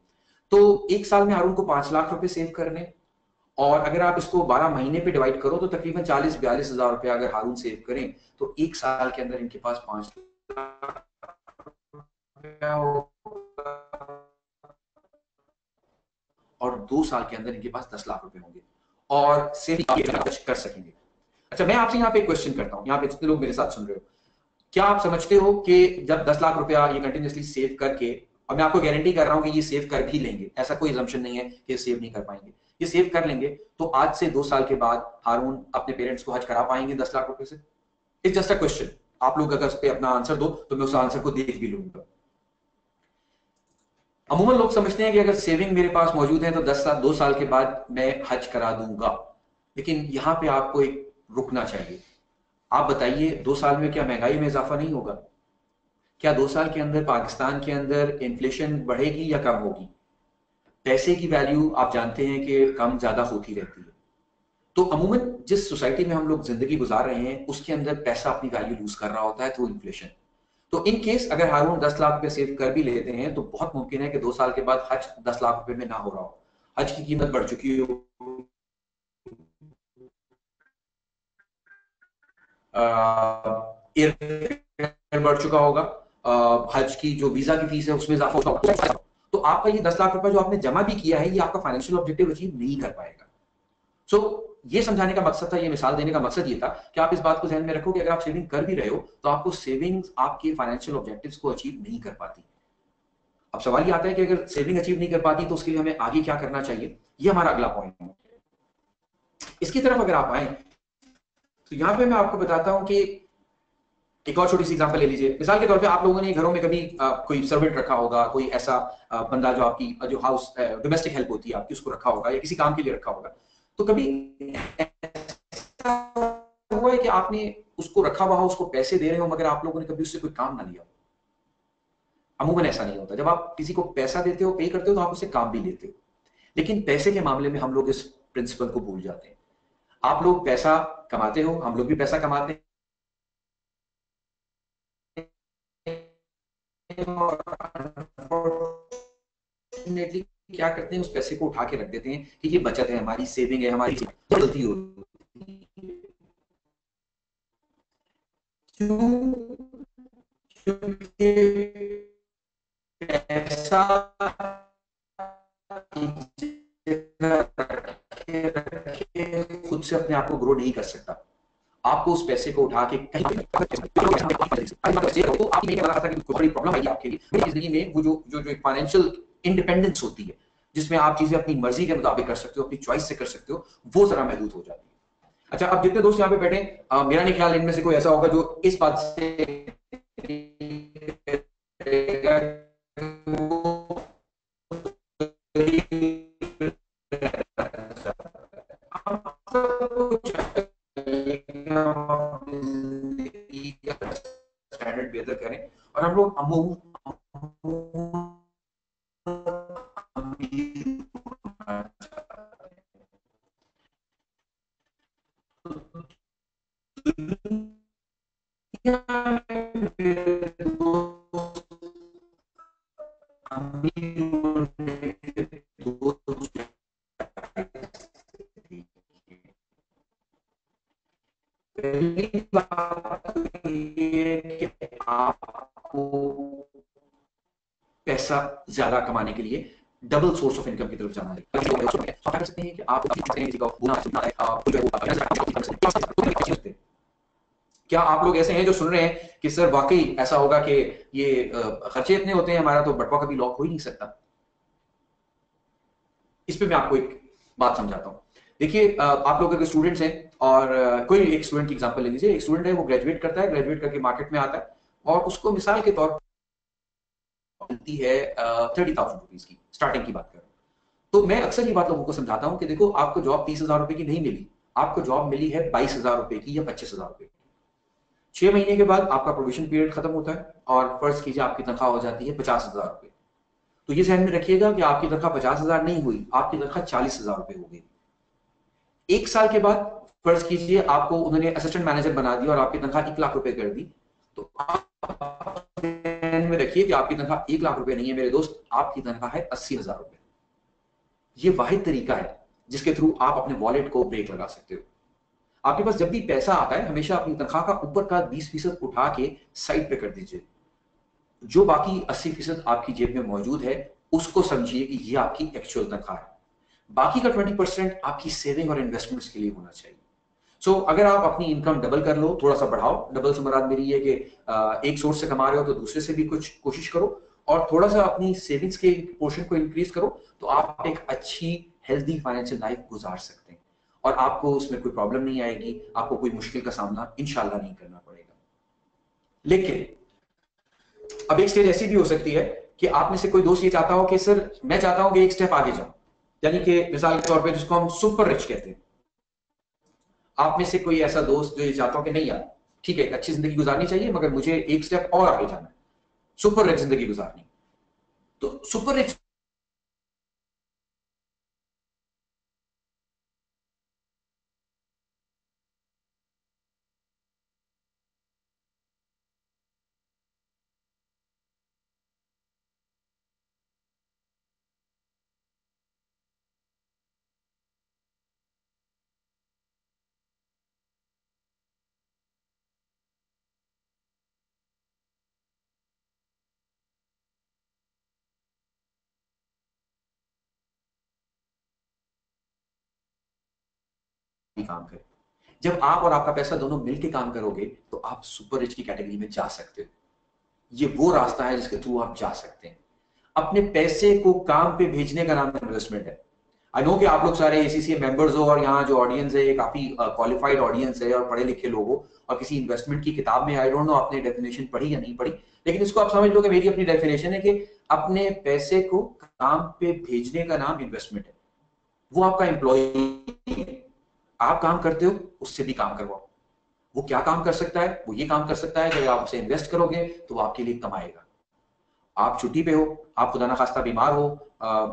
तो एक साल में हारून को 5 लाख रुपए सेव करने, और अगर आप इसको 12 महीने पे डिवाइड करो तो तकरीबन 40-42 हजार रुपया अगर हारून सेव करें तो एक साल के अंदर इनके पास 5 लाख और 2 साल के अंदर इनके पास 10 लाख रुपए होंगे और सेविंग कर सकेंगे। अच्छा, मैं आपसे यहाँ पे एक क्वेश्चन करता हूँ, यहाँ पे जितने लोग मेरे साथ सुन रहे हो, क्या आप समझते हो कि जब 10 लाख रुपया ये कंटिन्यूसली सेव करके, और मैं आपको गारंटी कर रहा हूं कि ये सेव कर भी लेंगे, ऐसा कोई assumption नहीं है कि सेव नहीं कर पाएंगे, ये सेव कर लेंगे, तो आज से 2 साल के बाद हारून अपने पेरेंट्स को हज करा पाएंगे 10 लाख रुपए से? It's just a question. आप लोग अगर इस पे अपना आंसर दो तो मैं उस आंसर को देख भी लूंगा। अमूमन लोग समझते हैं कि अगर सेविंग मेरे पास मौजूद है तो 2 साल के बाद मैं हज करा दूंगा, लेकिन यहां पे आपको एक रुकना चाहिए। आप बताइए 2 साल में क्या महंगाई में इजाफा नहीं होगा? क्या 2 साल के अंदर पाकिस्तान के अंदर इन्फ्लेशन बढ़ेगी या कम होगी? पैसे की वैल्यू आप जानते हैं कि कम ज्यादा होती रहती है। तो अमूमन जिस सोसाइटी में हम लोग जिंदगी गुजार रहे हैं उसके अंदर पैसा अपनी वैल्यू लूज कर रहा होता है थ्रू इन्फ्लेशन। तो इन केस अगर हारून 10 लाख रुपए सेव कर भी लेते हैं तो बहुत मुमकिन है कि 2 साल के बाद हज 10 लाख रुपए में ना हो रहा हो, हज की कीमत बढ़ चुकी हो, एयर बढ़ चुका होगा, हज की जो वीजा की फीस है उसमें इजाफा होगा, तो आपका ये 10 लाख रुपए जो आपने जमा भी किया है ये आपका फाइनेंशियल ऑब्जेक्टिव अचीव नहीं कर पाएगा। सो ये समझाने का मकसद था, ये मिसाल देने का मकसद ये था कि आप इस बात को ध्यान में रखो कि अगर आप सेविंग कर भी रहे हो तो आपको सेविंग्स आपके फाइनेंशियल ऑब्जेक्टिव्स को अचीव नहीं कर पाती। अब सवाल ये आता है कि अगर सेविंग अचीव नहीं कर पाती तो उसके लिए हमें आगे क्या करना चाहिए, ये हमारा अगला पॉइंट है। इसकी तरफ अगर आप आए तो यहां पे मैं आपको बताता हूं कि एक और छोटी सी एग्जांपल ले लीजिए। मिसाल के तौर पे आप लोगों ने घरों में कभी कोई सर्वेंट रखा होगा, कोई ऐसा बंदा जो आपकी जो हाउस डोमेस्टिक हेल्प होती है आपकी, उसको रखा होगा या किसी काम के लिए रखा होगा। तो कभी ऐसा हुआ है कि आपने उसको रखा हुआ हो, उसको पैसे दे रहे हो, मगर आप लोगों ने कभी उससे कोई काम ना लिया? अमूमन ऐसा नहीं होता। जब आप किसी को पैसा देते हो, पे करते हो, तो आप उससे काम भी लेते हो। लेकिन पैसे के मामले में हम लोग इस प्रिंसिपल को भूल जाते हैं। आप लोग पैसा कमाते हो, हम लोग भी पैसा कमाते हैं, अनफॉर्चुनेटली क्या करते हैं, उस पैसे को उठा के रख देते हैं कि ये बचत है हमारी, सेविंग है हमारी। गलती होती है। क्योंकि पैसा खुद से अपने आप को ग्रो नहीं कर सकता। आपको उस पैसे को उठा के कहीं तो आप नहीं बता सकते कि बड़ी प्रॉब्लम आई आपके लिए जिंदगी में। वो जो फाइनेंशियल इंडिपेंडेंस होती है, जिसमें आप चीजें अपनी मर्जी के मुताबिक कर सकते हो, अपनी चॉइस से कर सकते हो, वो जरा महदूद हो जाती है। अच्छा, अब जितने दोस्त यहाँ पे बैठे, मेरा नहीं ख्याल इनमें से कोई ऐसा होगा जो इस बात से स्टैंडर्ड बेहतर करें और हम लोग पहली बात ये कि आपको पैसा ज्यादा कमाने के लिए डबल सोर्स ऑफ इनकम की तरफ जाना है। आप कर सकते हैं कि आप क्या आप लोग ऐसे हैं जो सुन रहे हैं कि सर वाकई ऐसा होगा कि ये खर्चे इतने होते हैं, हमारा तो बटवा कभी लॉक हो ही नहीं सकता? इस पे मैं आपको एक बात समझाता हूँ। देखिए, आप लोग अगर स्टूडेंट्स हैं और कोई एक स्टूडेंट की एग्जांपल ले लीजिए। एक स्टूडेंट है, वो ग्रेजुएट करता है, ग्रेजुएट करके मार्केट में आता है और उसको मिसाल के तौर पर मिलती है 30,000 रुपीज की, स्टार्टिंग की बात करें तो मैं अक्सर ये बात लोगों को समझाता हूँ कि देखो, आपको जॉब 30,000 रुपए की नहीं मिली, आपको जॉब मिली है 22,000 रुपए की या 25,000 रुपए की। 6 महीने के बाद आपका प्रोबेशन पीरियड खत्म होता है और फर्ज कीजिए आपकी तनख्वाह हो जाती है 50,000 रुपए। तो ये ध्यान में रखिएगा कि आपकी तनख्वाह 50,000 नहीं हुई, आपकी तनख्वाह 40,000 रुपए हो गई। 1 साल के बाद फर्ज कीजिए आपको उन्होंने असिस्टेंट मैनेजर बना दिया और आपकी तनख्वाह 1 लाख रुपए कर दी। तो आप ध्यान में रखिए कि आपकी तनख्वाह 1 लाख रुपए नहीं है मेरे दोस्त, आपकी तनख्वाह है 80,000 रुपए। ये वाहिद तरीका है जिसके थ्रू आप अपने वॉलेट को ब्रेक लगा सकते हो। आपके पास जब भी पैसा आता है, हमेशा अपनी तनख्वाह का ऊपर का 20% उठा के साइड पे कर दीजिए। जो बाकी 80% आपकी जेब में मौजूद है उसको समझिए कि ये आपकी एक्चुअल तनख्वाह है। बाकी का 20% आपकी सेविंग और इन्वेस्टमेंट्स के लिए होना चाहिए। अगर आप अपनी इनकम डबल कर लो, थोड़ा सा बढ़ाओ, डबल से मुराद मेरी है कि एक सोर्स से कमा रहे हो तो दूसरे से भी कुछ कोशिश करो, और थोड़ा सा अपनी सेविंग्स के पोर्शन को इंक्रीज करो, तो आप एक अच्छी हेल्दी फाइनेंशियल लाइफ गुजार सकते हैं और आपको उसमें कोई प्रॉब्लम नहीं आएगी, आपको कोई मुश्किल का सामना इंशाल्लाह नहीं करना पड़ेगा। लेकिन अब एक स्टेज ऐसी भी हो सकती है कि आप में से कोई दोस्त ये चाहता हो कि सर मैं चाहता हूं कि एक स्टेप आगे जाऊं, यानी कि मिसाल के तौर पे जिसको हम सुपर रिच कहते हैं। आप में से कोई ऐसा दोस्त जो ये चाहता हो कि नहीं यार ठीक है, अच्छी जिंदगी गुजारनी चाहिए मगर मुझे एक स्टेप और आगे जाना है, सुपर रिच जिंदगी गुजारनी, तो सुपर रिच काम करे। जब आप और आपका पैसा दोनों मिलकर काम करोगे तो आप सुपर रिच की कैटेगरी में जा सकते हो। ये वो रास्ता है जिसके थ्रू आप जा सकते हैं। अपने पैसे को काम पे भेजने का नाम इन्वेस्टमेंट है। आई नो कि आप लोग सारे एसीसीए मेंबर्स हो और यहाँ जो ऑडियंस है ये काफी क्वालिफाइड ऑडियंस है और पढ़े लिखे लोग हो, और किसी इन्वेस्टमेंट की किताब में आई डोंट नो आपने डेफिनेशन पढ़ी या नहीं पढ़ी, लेकिन इसको आप समझ लो कि मेरी अपनी डेफिनेशन है कि अपने पैसे को काम पे भेजने का नाम इन्वेस्टमेंट है। वो आपका एम्प्लॉय, आप काम करते हो उससे भी काम करवाओ। वो क्या काम कर सकता है? वो ये काम कर सकता है कि आप उसे इन्वेस्ट करोगे तो वो आपके लिए कमाएगा। आप छुट्टी पे हो, आप खुदा ना खास्ता बीमार हो,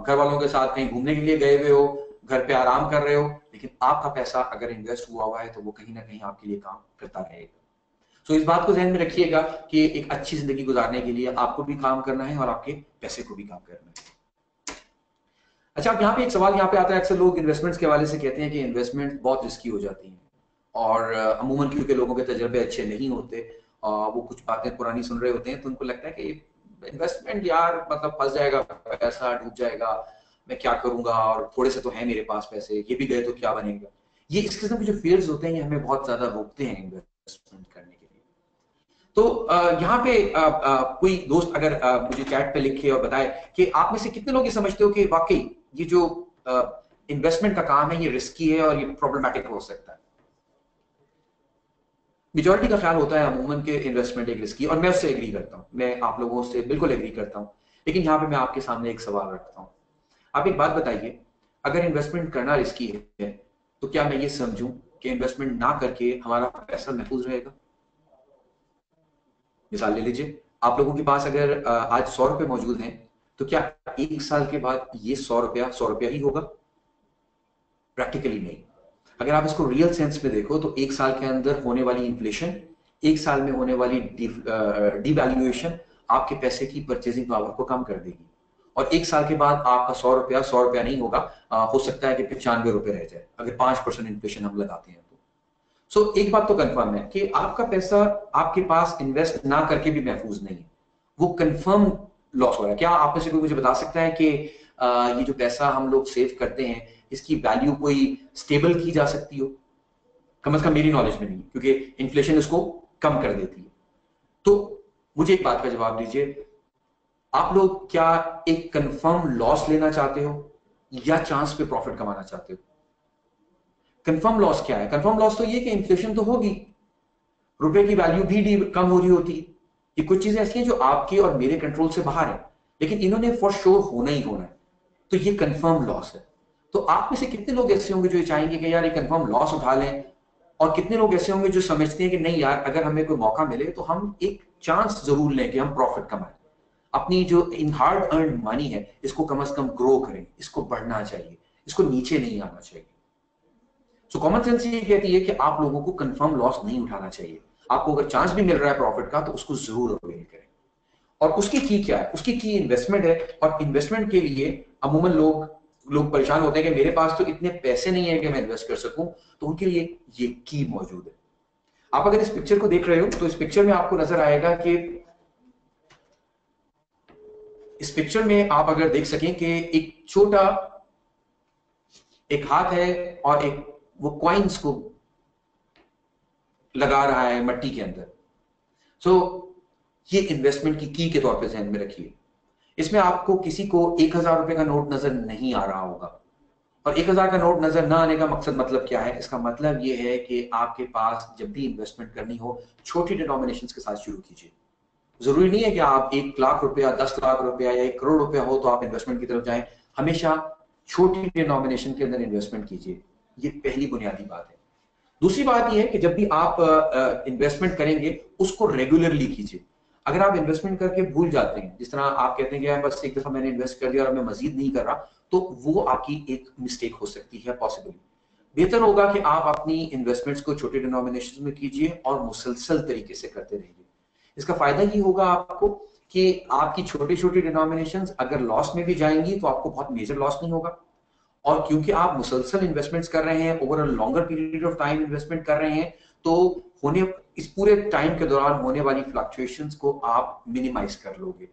घर वालों के साथ कहीं घूमने के लिए गए हुए हो, घर पे आराम कर रहे हो, लेकिन आपका पैसा अगर इन्वेस्ट हुआ हुआ है तो वो कहीं ना कहीं आपके लिए काम करता रहेगा। इस बात को ध्यान में रखिएगा कि एक अच्छी जिंदगी गुजारने के लिए आपको भी काम करना है और आपके पैसे को भी काम करना है। अच्छा, अब यहाँ पे एक सवाल यहाँ पे आता है, अक्सर लोग इन्वेस्टमेंट्स के हवाले से कहते हैं कि इन्वेस्टमेंट बहुत रिस्की हो जाती है, और अमूमन क्योंकि लोगों के तजर्बे अच्छे नहीं होते, वो कुछ बातें पुरानी सुन रहे होते हैं तो उनको लगता है कि इन्वेस्टमेंट यार मतलब फंस जाएगा, पैसा डूब जाएगा, मैं क्या करूंगा, और थोड़े से तो है मेरे पास पैसे, ये भी गए तो क्या बनेगा। ये इस किस्म के जो फियर्स होते हैं ये हमें बहुत ज्यादा रोकते हैं इन्वेस्टमेंट करने के लिए। तो यहाँ पे कोई दोस्त अगर मुझे चैट पे लिखे और बताए कि आप में से कितने लोग ये समझते हो कि वाकई ये जो इन्वेस्टमेंट का काम है ये रिस्की है और ये प्रॉब्लमेटिक हो सकता है। मेजॉरिटी का ख्याल होता है अमूमन के इन्वेस्टमेंट एक रिस्की, और मैं उससे एग्री करता हूं, मैं आप लोगों से बिल्कुल एग्री करता हूं। लेकिन यहाँ पे मैं आपके सामने एक सवाल रखता हूं। आप एक बात बताइए, अगर इन्वेस्टमेंट करना रिस्की है तो क्या मैं ये समझूं कि इन्वेस्टमेंट ना करके हमारा पैसा महफूज रहेगा? मिसाल ले लीजिए, आप लोगों के पास अगर आज 100 रुपए मौजूद हैं तो क्या एक साल के बाद ये 100 रुपया ही होगा? प्रैक्टिकली नहीं। अगर आप इसको रियल सेंस में देखो तो एक साल के अंदर होने वाली इन्फ्लेशन, एक साल में होने वाली डिवैल्यूएशन आपके पैसे की परचेजिंग पावर को कम कर देगी, और एक साल के बाद आपका 100 रुपया नहीं होगा, हो सकता है कि 95 रुपए रह जाए अगर 5% इन्फ्लेशन हम लगाते हैं तो। एक बात तो कंफर्म है कि आपका पैसा आपके पास इन्वेस्ट ना करके भी महफूज नहीं है, वो कंफर्म लॉस हो रहा है। क्या आप में से कोई मुझे बता सकता है कि ये जो पैसा हम लोग सेव करते हैं इसकी वैल्यू कोई स्टेबल की जा सकती हो? कम से कम मेरी नॉलेज में नहीं, क्योंकि इन्फ्लेशन इसको कम कर देती है। तो मुझे एक बात का जवाब दीजिए, आप लोग क्या एक कंफर्म लॉस लेना चाहते हो या चांस पे प्रॉफिट कमाना चाहते हो? कंफर्म लॉस क्या है? कंफर्म लॉस तो ये कि इन्फ्लेशन तो होगी, रुपए की वैल्यू भी कम हो रही होती है। ये कुछ चीजें ऐसी हैं जो आपके और मेरे कंट्रोल से बाहर है, लेकिन इन्होंने फॉर श्योर होना ही होना है, तो ये कंफर्म लॉस है। तो आप में से कितने लोग ऐसे होंगे जो चाहेंगे कि यार ये कंफर्म लॉस उठा लें, और कितने लोग ऐसे होंगे जो समझते हैं कि नहीं यार अगर हमें कोई मौका मिले तो हम एक चांस जरूर लें कि हम प्रॉफिट कमाएं, अपनी जो इन हार्ड अर्न मनी है इसको कम से कम ग्रो करें, इसको बढ़ना चाहिए, इसको नीचे नहीं आना चाहिए। कॉमन सेंस ये कहती है कि आप लोगों को कंफर्म लॉस नहीं उठाना चाहिए। आपको अगर चांस भी मिल रहा है प्रॉफिट का तो उसको जरूर अवेल करें। और उसकी की क्या है? उसकी की इन्वेस्टमेंट है, और इन्वेस्टमेंट के लिए अमूमन लोग परेशान होते हैं कि मेरे पास तो इतने पैसे नहीं है कि मैं इन्वेस्ट कर सकूं, तो उनके लिए ये की मौजूद है। आप अगर इस पिक्चर को देख रहे हो तो इस पिक्चर में आपको नजर आएगा कि इस पिक्चर में आप अगर देख सकें कि एक छोटा एक हाथ है और एक वो कॉइन्स को लगा रहा है मट्टी के अंदर। सो ये इन्वेस्टमेंट की के तौर पे ध्यान में रखिए। इसमें आपको किसी को 1,000 रुपए का नोट नजर नहीं आ रहा होगा, और 1,000 का नोट नजर ना आने का मकसद मतलब क्या है? इसका मतलब ये है कि आपके पास जब भी इन्वेस्टमेंट करनी हो छोटी डिनोमिनेशंस के साथ शुरू कीजिए। जरूरी नहीं है कि आप 1,00,000 रुपया, 10 लाख रुपया या 1 करोड़ रुपया हो तो आप इन्वेस्टमेंट की तरफ जाएं। हमेशा छोटी डिनोमिनेशन के अंदर इन्वेस्टमेंट कीजिए, ये पहली बुनियादी बात है। दूसरी बात यह है कि जब भी आप इन्वेस्टमेंट करेंगे उसको रेगुलरली कीजिए। अगर आप इन्वेस्टमेंट करके भूल जाते हैं, जिस तरह आप कहते हैं कि यार बस एक दफा मैंने इन्वेस्ट कर दिया और मैं मजीद नहीं कर रहा, तो वो आपकी एक मिस्टेक हो सकती है पॉसिबली। बेहतर होगा कि आप अपनी इन्वेस्टमेंट्स को छोटे डिनोमिनेशन में कीजिए और मुसलसल तरीके से करते रहिए। इसका फायदा ये होगा आपको कि आपकी छोटी छोटी डिनोमिनेशंस अगर लॉस में भी जाएंगी तो आपको बहुत मेजर लॉस नहीं होगा, और क्योंकि आप मुसलसल इन्वेस्टमेंट्स कर रहे हैं, over a longer period of time investment कर रहे हैं, तो होने इस पूरे टाइम के दौरान होने वाली फ्लक्चुएशंस को आप मिनिमाइज कर लोगे।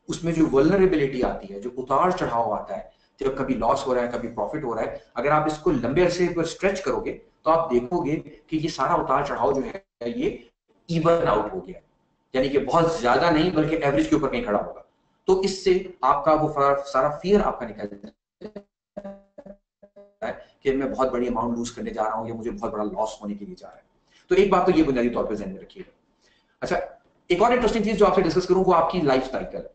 उसमें जो वल्नरेबिलिटी आती है, जो उतार चढ़ाव आता है, जब कभी लॉस हो रहा है कभी प्रॉफिट हो रहा है, अगर आप इसको लंबे अरसे पर स्ट्रेच करोगे तो आप देखोगे कि ये सारा उतार चढ़ाव जो है ये इवन आउट हो गया, यानी कि बहुत ज्यादा नहीं बल्कि एवरेज के ऊपर कहीं खड़ा होगा। तो इससे आपका वो सारा फियर आपका निकल जाता है कि मैं बहुत बड़ी अमाउंट लूज करने जा रहा हूं या मुझे बहुत बड़ा लॉस होने के लिए जा रहा है। तो एक बात तो ये बुनियादी तौर पर ध्यान में रखिएगा। अच्छा, एक और इंटरेस्टिंग चीज जो आपसे डिस्कस करूं वो आपकी लाइफ साइकिल है।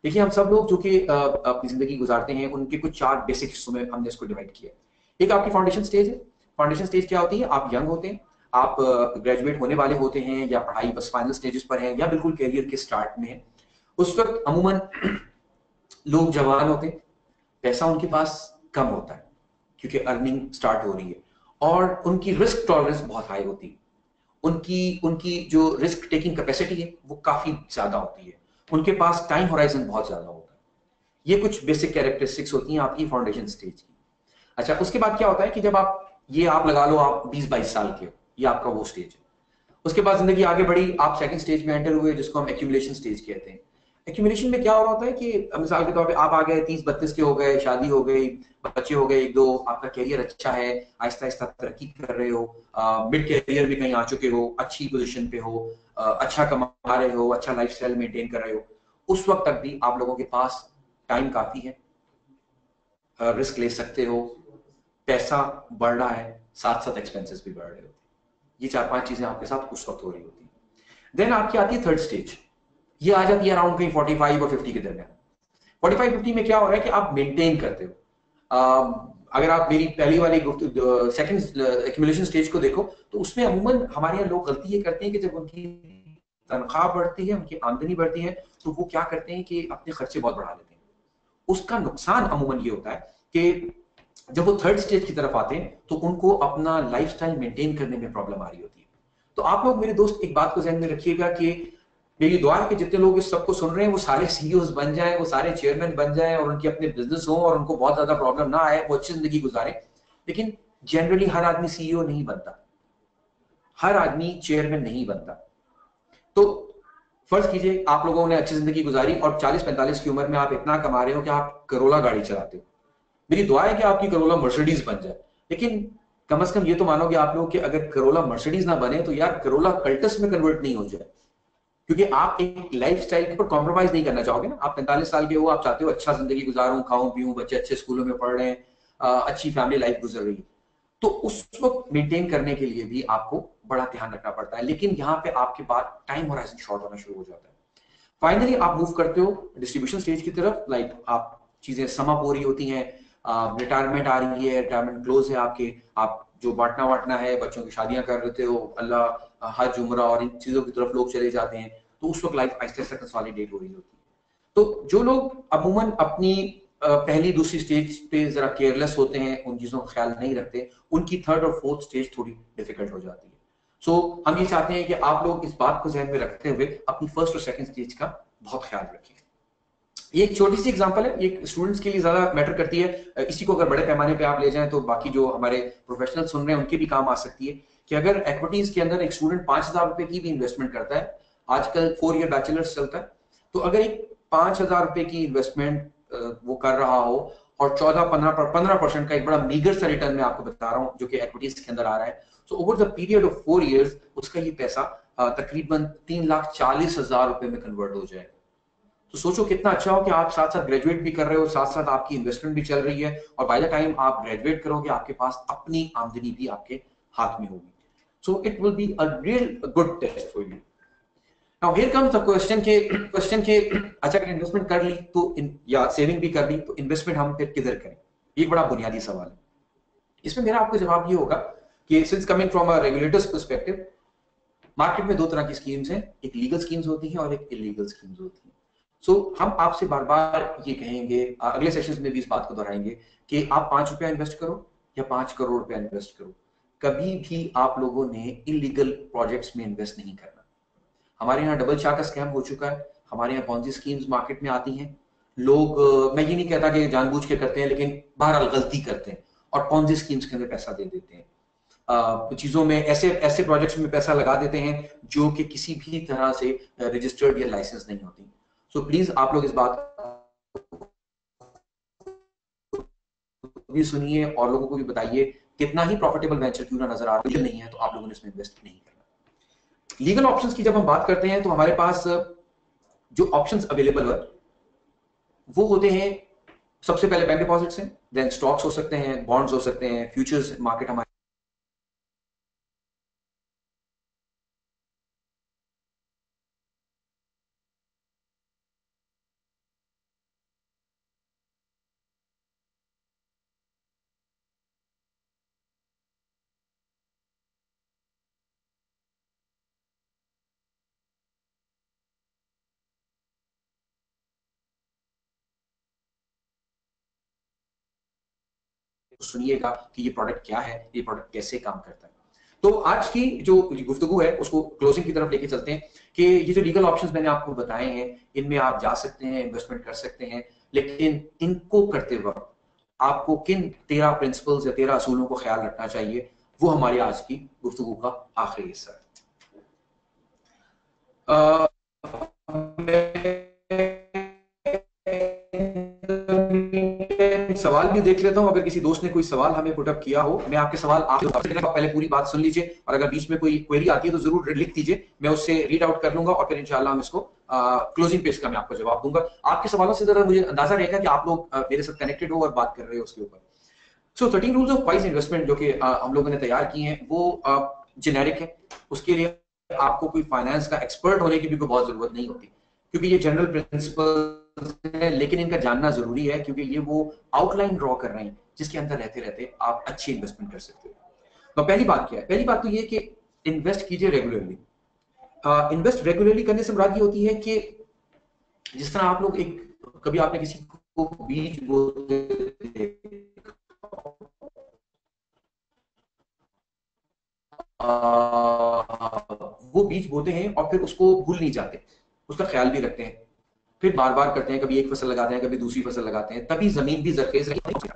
देखिए, हम सब लोग जो कि अपनी जिंदगी गुजारते हैं उनके कुछ 4 बेसिक हिस्सों में हमने इसको डिवाइड किया। एक आपकी फाउंडेशन स्टेज है। फाउंडेशन स्टेज क्या होती है? आप यंग होते हैं, आप ग्रेजुएट होने वाले होते हैं या पढ़ाई बस फाइनल स्टेजेस पर हैं या बिल्कुल कैरियर के स्टार्ट में है। उस वक्त अमूमन लोग जवान होते हैं, पैसा उनके पास कम होता है क्योंकि अर्निंग स्टार्ट हो रही है, और उनकी रिस्क टॉलरेंस बहुत हाई होती है। उनकी उनकी जो रिस्क टेकिंग कैपेसिटी है वो काफी ज्यादा होती है। उनके पास टाइम होराइजन बहुत ज्यादा होता है। ये कुछ बेसिक कैरेक्टरिस्टिक्स होती हैं आपकी फाउंडेशन स्टेज की। अच्छा, उसके बाद क्या होता है कि जब आप लगा लो आप 20-22 साल के हो, ये आपका वो स्टेज है। उसके बाद जिंदगी आगे बढ़ी, आप सेकंड स्टेज में एंटर हुए जिसको हम एक्यूमुलेशन स्टेज कहते हैं। एक्यूमुलेशन में क्या हो रहा होता है कि मिसाल के तौर पे आप आ गए 30-32 के हो गए, शादी हो गई, बच्चे हो गए 1-2, आपका कैरियर अच्छा है, आहिस्ता आहिस्ता तरक्की कर रहे हो, मिड कैरियर भी कहीं आ चुके हो, अच्छी पोजीशन पे हो, अच्छा कमा रहे हो, अच्छा लाइफस्टाइल मेंटेन कर रहे हो। उस वक्त तक भी आप लोगों के पास टाइम काफी है, रिस्क ले सकते हो, पैसा बढ़ रहा है, साथ साथ एक्सपेंसेस भी बढ़ रहे होते हैं। ये 4-5 चीजें आपके साथ उस वक्त हो रही होती है। देन आपकी आती है थर्ड स्टेज। ये आ जाती है अराउंड कहीं 45 और 50 के दरमियान। 45-50 में क्या हो रहा है कि आप मेंटेन करते हो। अगर आप मेरी पहली वाली सेकंड एक्यूमुलेशन स्टेज को देखो तो उसमें अमूमन हमारे यहाँ लोग गलती ये करते हैं कि जब उनकी तनख्वाह बढ़ती है, उनकी आमदनी बढ़ती है, तो वो क्या करते हैं कि अपने खर्चे बहुत बढ़ा लेते हैं। उसका नुकसान अमूमन ये होता है कि जब वो थर्ड स्टेज की तरफ आते हैं तो उनको अपना लाइफस्टाइल मेंटेन करने में प्रॉब्लम आ रही होती है। तो आप लोग मेरे दोस्त एक बात को ध्यान में रखिएगा कि मेरी दुआ है कि जितने लोग इस सबको सुन रहे हैं वो सारे सीईओज बन जाएं, वो सारे चेयरमैन बन जाएं और उनके अपने बिजनेस हो और उनको बहुत ज्यादा प्रॉब्लम ना आए, वो अच्छी जिंदगी गुजारे। लेकिन जनरली हर आदमी सीईओ नहीं बनता, हर आदमी चेयरमैन नहीं बनता। तो फर्ज कीजिए आप लोगों ने अच्छी जिंदगी गुजारी और 40-45 की उम्र में आप इतना कमा रहे हो कि आप करोला गाड़ी चलाते हो। मेरी दुआ है कि आपकी करोला मर्सिडीज बन जाए, लेकिन कम से कम ये तो मानोगे आप लोग कि अगर करोला मर्सिडीज ना बने तो यार करोला कल्टस में कन्वर्ट नहीं हो जाए, क्योंकि आप एक लाइफस्टाइल के ऊपर कॉम्प्रोमाइज नहीं करना चाहोगे ना। आप 45 साल के हो, आप चाहते हो अच्छा जिंदगी गुजारूं, खाऊं पीऊं, बच्चे अच्छे स्कूलों में पढ़ रहे हैं, अच्छी फैमिली लाइफ गुजर रही है। तो उस वक्त मेंटेन करने के लिए भी आपको बड़ा ध्यान रखना पड़ता है, लेकिन यहाँ पे आपके पास टाइम होराइजन शॉर्ट होना शुरू हो जाता है। फाइनली आप मूव करते हो डिस्ट्रीब्यूशन स्टेज की तरफ। लाइक आप चीजें सम अप हो रही होती हैं, रिटायरमेंट आ रही है, रिटायरमेंट क्लोज है आपके, आप जो बांटना वाटना है, बच्चों की शादियां कर लेते हो, अल्लाह हज उम्रा और इन चीजों की तरफ लोग चले जाते हैं। तो उस वक्त लाइफ आहिस्ता आहिस्ता कंसोलिडेट हो रही होती है। तो जो लोग अमूमन अपनी पहली दूसरी स्टेज पे जरा केयरलेस होते हैं, उन चीजों का ख्याल नहीं रखते, उनकी थर्ड और फोर्थ स्टेज थोड़ी डिफिकल्ट हो जाती है। सो हम ये चाहते हैं कि आप लोग इस बात को ध्यान में रखते हुए अपनी फर्स्ट और सेकंड स्टेज का बहुत ख्याल रखें। ये एक छोटी सी एग्जांपल है, ये स्टूडेंट्स के लिए ज्यादा मैटर करती है। इसी को अगर बड़े पैमाने पे आप ले जाएं तो बाकी जो हमारे प्रोफेशनल सुन रहे हैं उनके भी काम आ सकती है कि अगर इक्विटीज के अंदर एक स्टूडेंट 5,000 रुपए की भी इन्वेस्टमेंट करता है, आजकल 4 ईयर बैचलर्स चलता है, तो अगर एक 5,000 रुपए की इन्वेस्टमेंट वो कर रहा हो और 14-15% का एक बड़ा मीगर सा रिटर्न मैं आपको बता रहा हूँ जो कि इक्विटीज के अंदर आ रहा है। So over the period of 4 years उसका ये पैसा तकरीबन 3,40,000 रुपए में कन्वर्ट हो जाए। तो सोचो कितना अच्छा हो कि आप साथ साथ ग्रेजुएट भी कर रहे हो, साथ साथ आपकी इन्वेस्टमेंट भी चल रही है, और बाय द टाइम आप ग्रेजुएट करोगे आपके पास अपनी आमदनी भी आपके हाथ में होगी। So it will be a real good test for you. Now here comes the question के अच्छा अगर इन्वेस्टमेंट कर ली तो या सेविंग भी कर ली तो इन्वेस्टमेंट हम फिर किधर करें? ये बड़ा बुनियादी सवाल है। इसमें मेरा आपको जवाब ये होगा कि since coming from a regulators perspective, market में दो तरह की स्कीम्स हैं, एक लीगल स्कीम्स होती हैं और एक इलीगल स्कीम्स होती हैं। सो हम आपसे बार बार ये कहेंगे, अगले सेशंस में भी इस बात को दोहराएंगे कि आप 5 रुपया इन्वेस्ट करो या 5 करोड़ रुपया इन्वेस्ट करो, कभी भी आप लोगों ने इलीगल प्रोजेक्ट्स में इन्वेस्ट नहीं करना। हमारे यहाँ डबल चार का स्कैम हो चुका है, हमारे यहाँ पॉन्जी स्कीम्स मार्केट में आती हैं, लोग मैं ये नहीं कहता कि जानबूझ के करते हैं, लेकिन बहरहाल गलती करते हैं और पॉन्जी स्कीम्स के अंदर पैसा दे देते हैं, चीजों में ऐसे प्रोजेक्ट्स में पैसा लगा देते हैं जो कि किसी भी तरह से रजिस्टर्ड या लाइसेंस नहीं होती। सो प्लीज आप लोग इस बात भी सुनिए और लोगों को भी बताइए, कितना ही प्रॉफिटेबल वेंचर क्यों ना नजर आ रहा नहीं है तो आप लोगों ने इसमें इन्वेस्ट नहीं करना। लीगल ऑप्शंस की जब हम बात करते हैं तो हमारे पास जो ऑप्शंस अवेलेबल है वो होते हैं, सबसे पहले बैंक डिपॉजिट्स हैं, देन स्टॉक्स हो सकते हैं, बॉन्ड्स हो सकते हैं, फ्यूचर्स मार्केट हमारे सुनिएगा कि ये प्रोडक्ट क्या है, ये प्रोडक्ट कैसे काम करता है। तो आज की जो गुफ्तगू है उसको क्लोजिंग की तरफ लेके चलते हैं कि ये जो लीगल ऑप्शंस मैंने आपको बताए हैं इनमें आप जा सकते हैं, इन्वेस्टमेंट कर सकते हैं, लेकिन इनको करते वक्त आपको किन 13 प्रिंसिपल्स या 13 असूलों को ख्याल रखना चाहिए, वो हमारी आज की गुफ्तगू का आखिरी हिस्सा है। सवाल भी देख लेता हूं, अगर किसी दोस्त ने कोई सवाल हमें पुटअप किया हो, मैं आपके सवाल पहले पूरी बात सुन लीजिए और अगर बीच में कोई क्वेरी आती है तो जरूर लिख दीजिए, मैं उससे रीड आउट कर लूंगा और फिर इंशाल्लाह हम इसको क्लोजिंग पेज का मैं आपको जवाब दूंगा। आपके सवालों से जरा मुझे अंदाजा रहेगा कि आप लोग मेरे साथ कनेक्टेड हो और बात कर रहे हो उसके ऊपर। सो 13 रूल्स ऑफ वाइज इन्वेस्टमेंट जो कि हम लोगों ने तैयार किए हैं वो जेनेरिक है, उसके लिए आपको कोई फाइनेंस का एक्सपर्ट होने की भी कोई बहुत जरूरत नहीं होती, क्योंकि ये जनरल प्रिंसिपल है, लेकिन इनका जानना जरूरी है क्योंकि ये वो आउटलाइन ड्रॉ कर रहे हैं जिसके अंदर रहते रहते आप अच्छी इन्वेस्टमेंट कर सकते हो। तो पहली बात क्या है? पहली बात तो ये कि इन्वेस्ट कीजिए रेगुलरली। इन्वेस्ट रेगुलरली करने से मुराद ये होती है कि जिस तरह आप लोग कभी आपने किसी को बीज बोते वो बीज बोते हैं और फिर उसको भूल नहीं जाते, उसका ख्याल भी रखते हैं, फिर बार बार करते हैं, कभी एक फसल लगाते हैं, कभी दूसरी फसल लगाते हैं, तभी जमीन भी जरखेज रहेगी।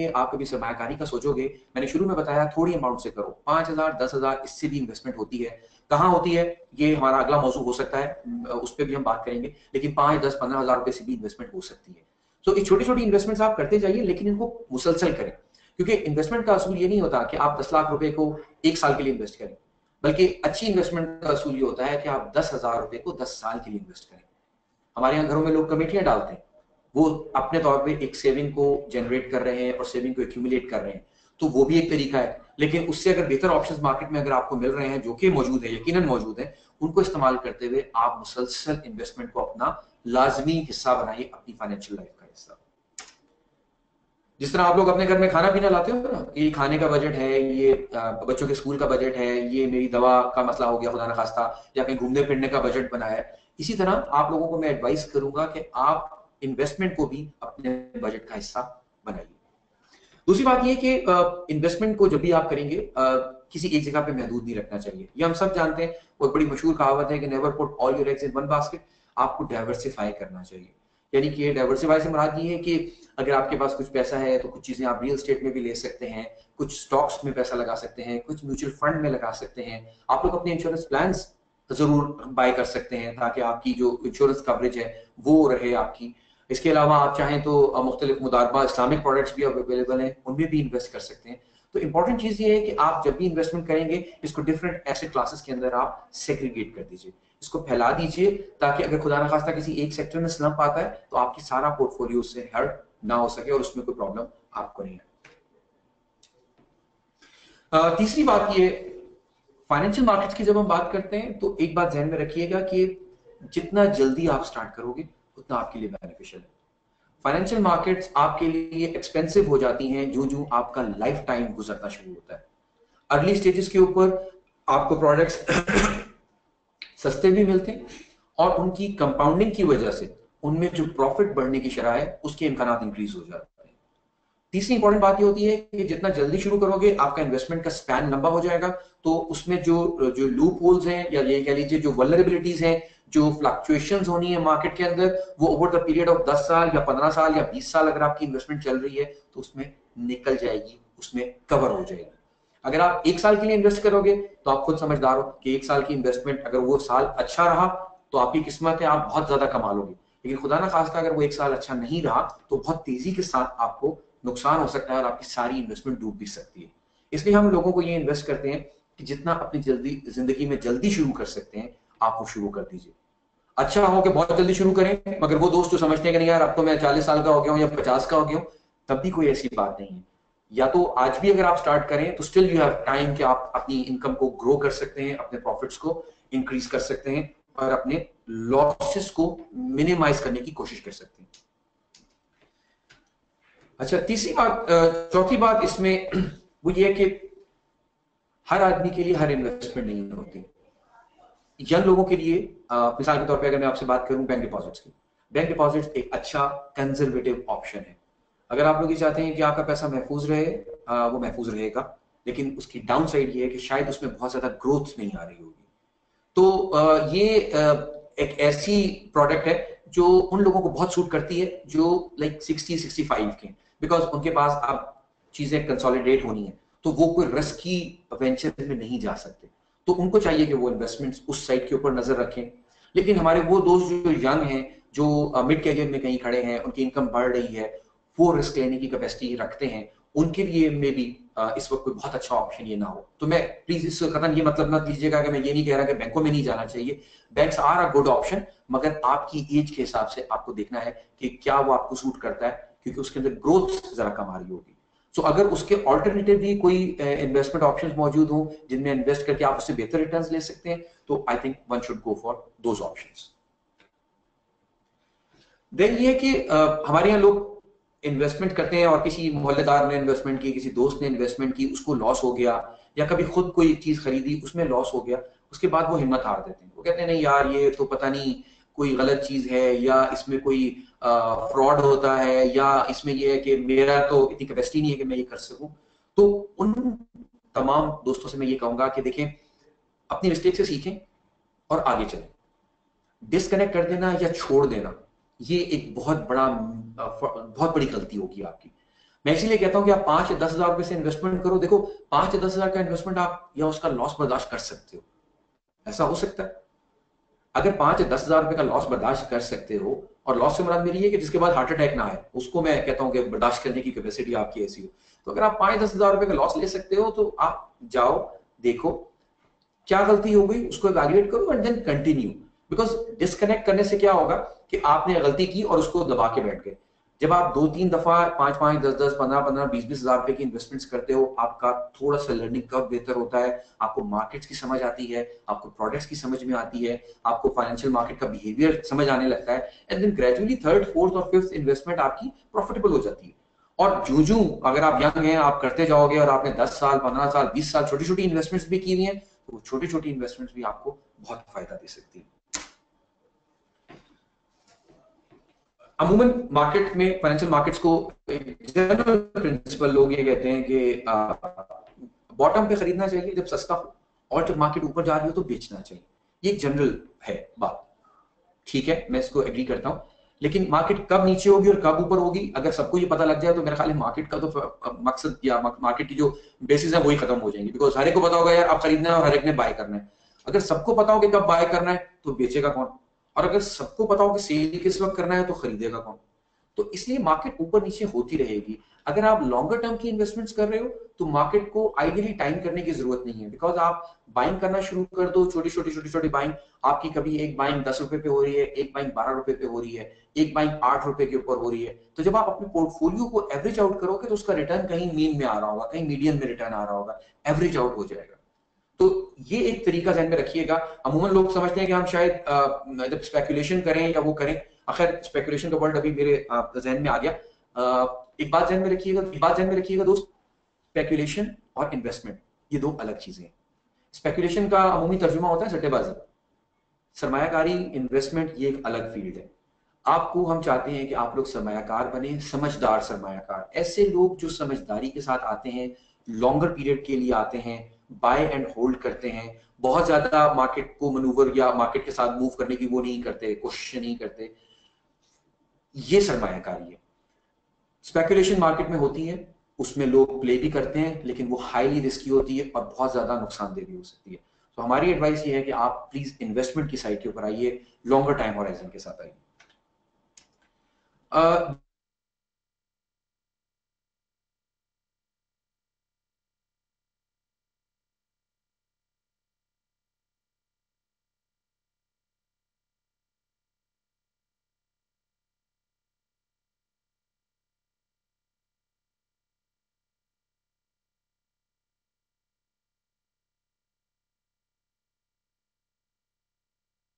आप कभी सरमायाकारी का सोचोगे, मैंने शुरू में बताया थोड़ी अमाउंट से करो, 5,000 10,000 इससे भी इन्वेस्टमेंट होती है। कहाँ होती है ये हमारा अगला मौजू हो सकता है, उस पर भी हम बात करेंगे, लेकिन 5, 10, 15,000 रुपए से भी इन्वेस्टमेंट हो सकती है। तो ये छोटी छोटी इन्वेस्टमेंट्स आप करते जाइए, लेकिन इनको मुसलसल करें, क्योंकि इन्वेस्टमेंट का असूल ये नहीं होता कि आप 10 लाख रुपए को 1 साल के लिए इन्वेस्ट करें, बल्कि अच्छी इन्वेस्टमेंट का असूल ये होता है कि आप 10,000 रुपए को 10 साल के लिए इन्वेस्ट करें। हमारे यहाँ घरों में लोग कमेटियां डालते हैं, वो अपने तौर पे एक सेविंग को जनरेट कर रहे हैं और सेविंग को एक्यूमुलेट कर रहे हैं, तो वो भी एक तरीका है, लेकिन उससे अगर बेहतर ऑप्शंस मार्केट में अगर आपको मिल रहे हैं, जो कि मौजूद है, यकीनन मौजूद है, उनको इस्तेमाल करते हुए आप मुसलसल इन्वेस्टमेंट को अपना लाजमी हिस्सा बनाइए, अपनी फाइनेंशियल लाइफ का हिस्सा। जिस तरह आप लोग अपने घर में खाना पीना लाते हो ना, ये खाने का बजट है, ये बच्चों के स्कूल का बजट है, ये मेरी दवा का मसला हो गया खुदा ना खास्ता, या कहीं घूमने फिरने का बजट बनाया है, इसी तरह आप लोगों को मैं एडवाइस करूंगा कि आप इन्वेस्टमेंट को भी अपने बजट का हिस्सा बनाइए। दूसरी बात यह कि इन्वेस्टमेंट को जब भी आप करेंगे किसी एक जगह पे महदूद नहीं रखना चाहिए। ये हम सब जानते हैं, वो बड़ी मशहूर कहावत है कि never put all your eggs in one basket. आपको डाइवर्सिफाई करना चाहिए, यानी कि डाइवर्सिफाई से मुराद ये है कि अगर आपके पास कुछ पैसा है तो कुछ चीजें आप रियल एस्टेट में भी ले सकते हैं, कुछ स्टॉक्स में पैसा लगा सकते हैं, कुछ म्यूचुअल फंड में लगा सकते हैं, आप लोग अपने इंश्योरेंस प्लान्स जरूर बाय कर सकते हैं ताकि आपकी जो इंश्योरेंस कवरेज है वो रहे आपकी, इसके अलावा आप चाहें तो मुख्तलिफ मुदारबा इस्लामिक प्रोडक्ट्स भी अवेलेबल हैं, उनमें भी इन्वेस्ट कर सकते हैं। तो इंपॉर्टेंट चीज ये है कि आप जब भी इन्वेस्टमेंट करेंगे इसको डिफरेंट एसेट क्लासेस के अंदर आप सेग्रीगेट कर दीजिए, इसको फैला दीजिए, ताकि अगर खुदा न खास्ता किसी एक सेक्टर में स्लम्प आता है तो आपकी सारा पोर्टफोलियो उससे हर्ट ना हो सके और उसमें कोई प्रॉब्लम आपको नहीं है। तीसरी बात ये, फाइनेंशियल मार्केट्स की जब हम बात करते हैं तो एक बात ध्यान में रखिएगा कि जितना जल्दी आप स्टार्ट करोगे उतना आपके लिए बेनिफिशियल है। फाइनेंशियल मार्केट्स आपके लिए एक्सपेंसिव हो जाती हैं जो जो आपका लाइफ टाइम गुजरना शुरू होता है। अर्ली स्टेजेस के ऊपर आपको प्रोडक्ट्स सस्ते भी मिलते हैं और उनकी कंपाउंडिंग की वजह से उनमें जो प्रॉफिट बढ़ने की शरह है उसके इम्कानात इंक्रीज हो जाते हैं। तीसरी इंपॉर्टेंट बात ये होती है कि जितना जल्दी शुरू करोगे आपका इन्वेस्टमेंट का स्पैन लंबा हो जाएगा, तो उसमें जो लूप होल्स हैं या ये कह लीजिए जो वल्नरेबिलिटीज हैं, जो फ्लक्चुएशंस होनी है मार्केट के अंदर, वो ओवर द पीरियड ऑफ 10 साल या 15 साल या 20 साल अगर आपकी इन्वेस्टमेंट चल रही है तो उसमें निकल जाएगी, उसमें कवर हो जाएगी। अगर आप 1 साल के लिए इन्वेस्ट करोगे तो आप खुद समझदार हो कि 1 साल की इन्वेस्टमेंट अगर वो साल अच्छा रहा तो आपकी किस्मत है, आप बहुत ज्यादा कमा लोगे। लेकिन खुदा ना खास्ता अगर वो 1 साल अच्छा नहीं रहा तो बहुत तेजी के साथ आपको नुकसान हो सकता है और आपकी सारी इन्वेस्टमेंट डूब भी सकती है। इसलिए हम लोगों को ये इन्वेस्ट करते हैं कि जितना अपनी जिंदगी में जल्दी शुरू कर सकते हैं आप वो शुरू कर दीजिए। अच्छा हो कि बहुत जल्दी शुरू करें, मगर वो दोस्त जो समझते हैं कि नहीं यार अब तो मैं 40 साल का हो गया हूँ या 50 का हो गया हूँ, तब भी कोई ऐसी बात नहीं है। या तो आज भी अगर आप स्टार्ट करें तो स्टिल यू हैव टाइम कि आप अपनी इनकम को ग्रो कर सकते हैं, अपने प्रॉफिट्स को इंक्रीज कर सकते हैं और अपने लॉसेस को मिनिमाइज करने की कोशिश कर सकते हैं। अच्छा, तीसरी बात, चौथी बात इसमें वो ये है कि हर आदमी के लिए हर इन्वेस्टमेंट नहीं होती। यंग लोगों के लिए मिसाल के तौर पे अगर मैं आपसे बात करूं बैंक डिपॉजिट्स की, बैंक डिपॉजिट्स एक अच्छा कंजर्वेटिव ऑप्शन है। अगर आप लोग ये चाहते हैं कि आपका पैसा महफूज रहे, वो महफूज रहेगा, लेकिन उसकी डाउन साइड ये है कि शायद उसमें बहुत ज्यादा ग्रोथ नहीं आ रही होगी। तो ये एक ऐसी प्रोडक्ट है जो उन लोगों को बहुत सूट करती है जो लाइक 60-65 के, बिकॉज उनके पास अब चीजें कंसोलिडेट होनी है तो वो कोई रिस्की वेंचर में नहीं जा सकते, तो उनको चाहिए कि वो इन्वेस्टमेंट्स उस साइड के ऊपर नजर रखें। लेकिन हमारे वो दोस्त जो यंग हैं, जो मिड कैरियर में कहीं खड़े हैं, उनकी इनकम बढ़ रही है, वो रिस्क लेने की कैपेसिटी रखते हैं, उनके लिए मे भी इस वक्त कोई बहुत अच्छा ऑप्शन ये ना हो। तो मैं प्लीज इस कदम ये मतलब मत लीजिएगा कि मैं ये नहीं कह रहा कि बैंकों में नहीं जाना चाहिए, banks are a good option, मगर आपकी एज के हिसाब से आपको देखना है कि क्या वो आपको सूट करता है, क्योंकि उसके अंदर ग्रोथ जरा कम आ रही होगी। सो अगर उसके ऑल्टरनेटिव भी कोई इन्वेस्टमेंट ऑप्शंस मौजूद हो जिनमें इन्वेस्ट करके आप उससे बेहतर रिटर्न्स ले सकते हैं, तो I think one should go for those options. Then ये कि हमारे यहाँ लोग इन्वेस्टमेंट करते हैं और किसी मोहल्लेदार ने इन्वेस्टमेंट की, किसी दोस्त ने इन्वेस्टमेंट की, उसको लॉस हो गया, या कभी खुद कोई चीज खरीदी उसमें लॉस हो गया, उसके बाद वो हिम्मत हार देते हैं। वो कहते हैं नहीं यार ये तो पता नहीं कोई गलत चीज है, या इसमें कोई फ्रॉड होता है, या इसमें ये है कि मेरा तो इतनी कैपेसिटी नहीं है कि मैं ये कर सकूं। तो उन तमाम दोस्तों से मैं ये कहूंगा कि देखें, अपनी मिस्टेक से सीखें और आगे चलें। डिस्कनेक्ट कर देना या छोड़ देना ये एक बहुत बड़ी गलती होगी आपकी। मैं इसीलिए कहता हूं कि आप 5 या 10 हजार रुपए से इन्वेस्टमेंट करो। देखो 5 या 10 हजार का इन्वेस्टमेंट आप या उसका लॉस बर्दाश्त कर सकते हो, ऐसा हो सकता है। अगर 5 या 10 हजार रुपए का लॉस बर्दाश्त कर सकते हो, और लॉस से मुराद मेरी है कि जिसके बाद हार्ट अटैक ना आए, उसको मैं कहता हूं कि बर्दाश्त करने की कैपेसिटी आपकी ऐसी हो, तो अगर आप 5-10 हजार रुपए का लॉस ले सकते हो तो आप जाओ, देखो क्या गलती हो गई, उसको इवैल्यूएट करो and then continue. Because disconnect करने से क्या होगा कि आपने गलती की और उसको दबा के बैठ गए। जब आप 2-3 दफा 5-5, 10-10, 15-15, 20-20 हजार रुपए की इन्वेस्टमेंट्स करते हो, आपका थोड़ा सा लर्निंग कर्व बेहतर होता है, आपको मार्केट्स की समझ आती है, आपको प्रोडक्ट्स की समझ में आती है, आपको फाइनेंशियल मार्केट का बिहेवियर समझ आने लगता है, and then gradually 3rd, 4th और 5th इन्वेस्टमेंट आपकी प्रॉफिटेबल हो जाती है। और जूं अगर आप यंग हैं, आप करते जाओगे और आपने 10 साल, 15 साल, 20 साल छोटी छोटी इन्वेस्टमेंट्स भी की हुई हैं, तो छोटी छोटी इन्वेस्टमेंट्स भी आपको बहुत फायदा दे सकती है। अमूमन मार्केट में, फाइनेंशियल मार्केट्स को जनरल प्रिंसिपल लोग ये कहते हैं कि बॉटम पे खरीदना चाहिए जब सस्ता हो, और जब मार्केट ऊपर जा रही हो तो बेचना चाहिए। ये जनरल है बात, ठीक है, मैं इसको एग्री करता हूं। लेकिन मार्केट कब नीचे होगी और कब ऊपर होगी, अगर सबको ये पता लग जाए तो मेरा ख्याल है मार्केट का तो मकसद या मार्केट की जो बेसिस है वही खत्म हो जाएंगी। बिकॉज हर एक को पता होगा यार अब खरीदना है और हर एक ने बाय करना है। अगर सबको पता हो कि कब बाय करना है तो बेचेगा कौन, और अगर सबको पता हो कि सेल किस वक्त करना है तो खरीदेगा कौन। तो इसलिए मार्केट ऊपर नीचे होती रहेगी। अगर आप लॉन्गर टर्म की इन्वेस्टमेंट्स कर रहे हो तो मार्केट को आइडियली टाइम करने की जरूरत नहीं है, बिकॉज आप बाइंग करना शुरू कर दो, छोटी छोटी बाइंग। आपकी कभी एक बाइंग 10 रुपए पे हो रही है, एक बाइंग 12 रुपए पे हो रही है, एक बाइंग 8 रुपए के ऊपर हो रही है। तो जब आप अपने पोर्टफोलियो को एवरेज आउट करोगे तो उसका रिटर्न कहीं मीन में आ रहा होगा, कहीं मीडियन में रिटर्न आ रहा होगा, एवरेज आउट हो जाएगा। तो ये एक तरीका ध्यान में रखिएगा। अमूमन लोग समझते हैं कि हम शायद जब स्पेकुलेशन करें या वो करें, आखिर स्पेकुलेशन का वर्ड अभी मेरे जहन में आ गया। एक बात ध्यान में रखिएगा दोस्त, स्पेकुलेशन और इन्वेस्टमेंट ये दो अलग चीजें हैं। स्पेकुलेशन का अमूमी तर्जुमा होता है सट्टेबाजी, सरमायाकारी इन्वेस्टमेंट ये एक अलग फील्ड है। आपको हम चाहते हैं कि आप लोग सरमायाकार बने, समझदार सरमायाकार, ऐसे लोग जो समझदारी के साथ आते हैं, लॉन्गर पीरियड के लिए आते हैं, बाय एंड होल्ड करते हैं, बहुत ज्यादा मार्केट को मनूवर या मार्केट के साथ मूव करने की वो नहीं करते, कोशिश नहीं करते। ये सरमायाकारी है। स्पेकुलेशन मार्केट में होती है, उसमें लोग प्ले भी करते हैं, लेकिन वो हाईली रिस्की होती है और बहुत ज्यादा नुकसानदेह भी हो सकती है। तो हमारी एडवाइस ये है कि आप प्लीज इन्वेस्टमेंट की साइड के ऊपर आइए, लॉन्गर टाइम होराइजन के साथ आइए।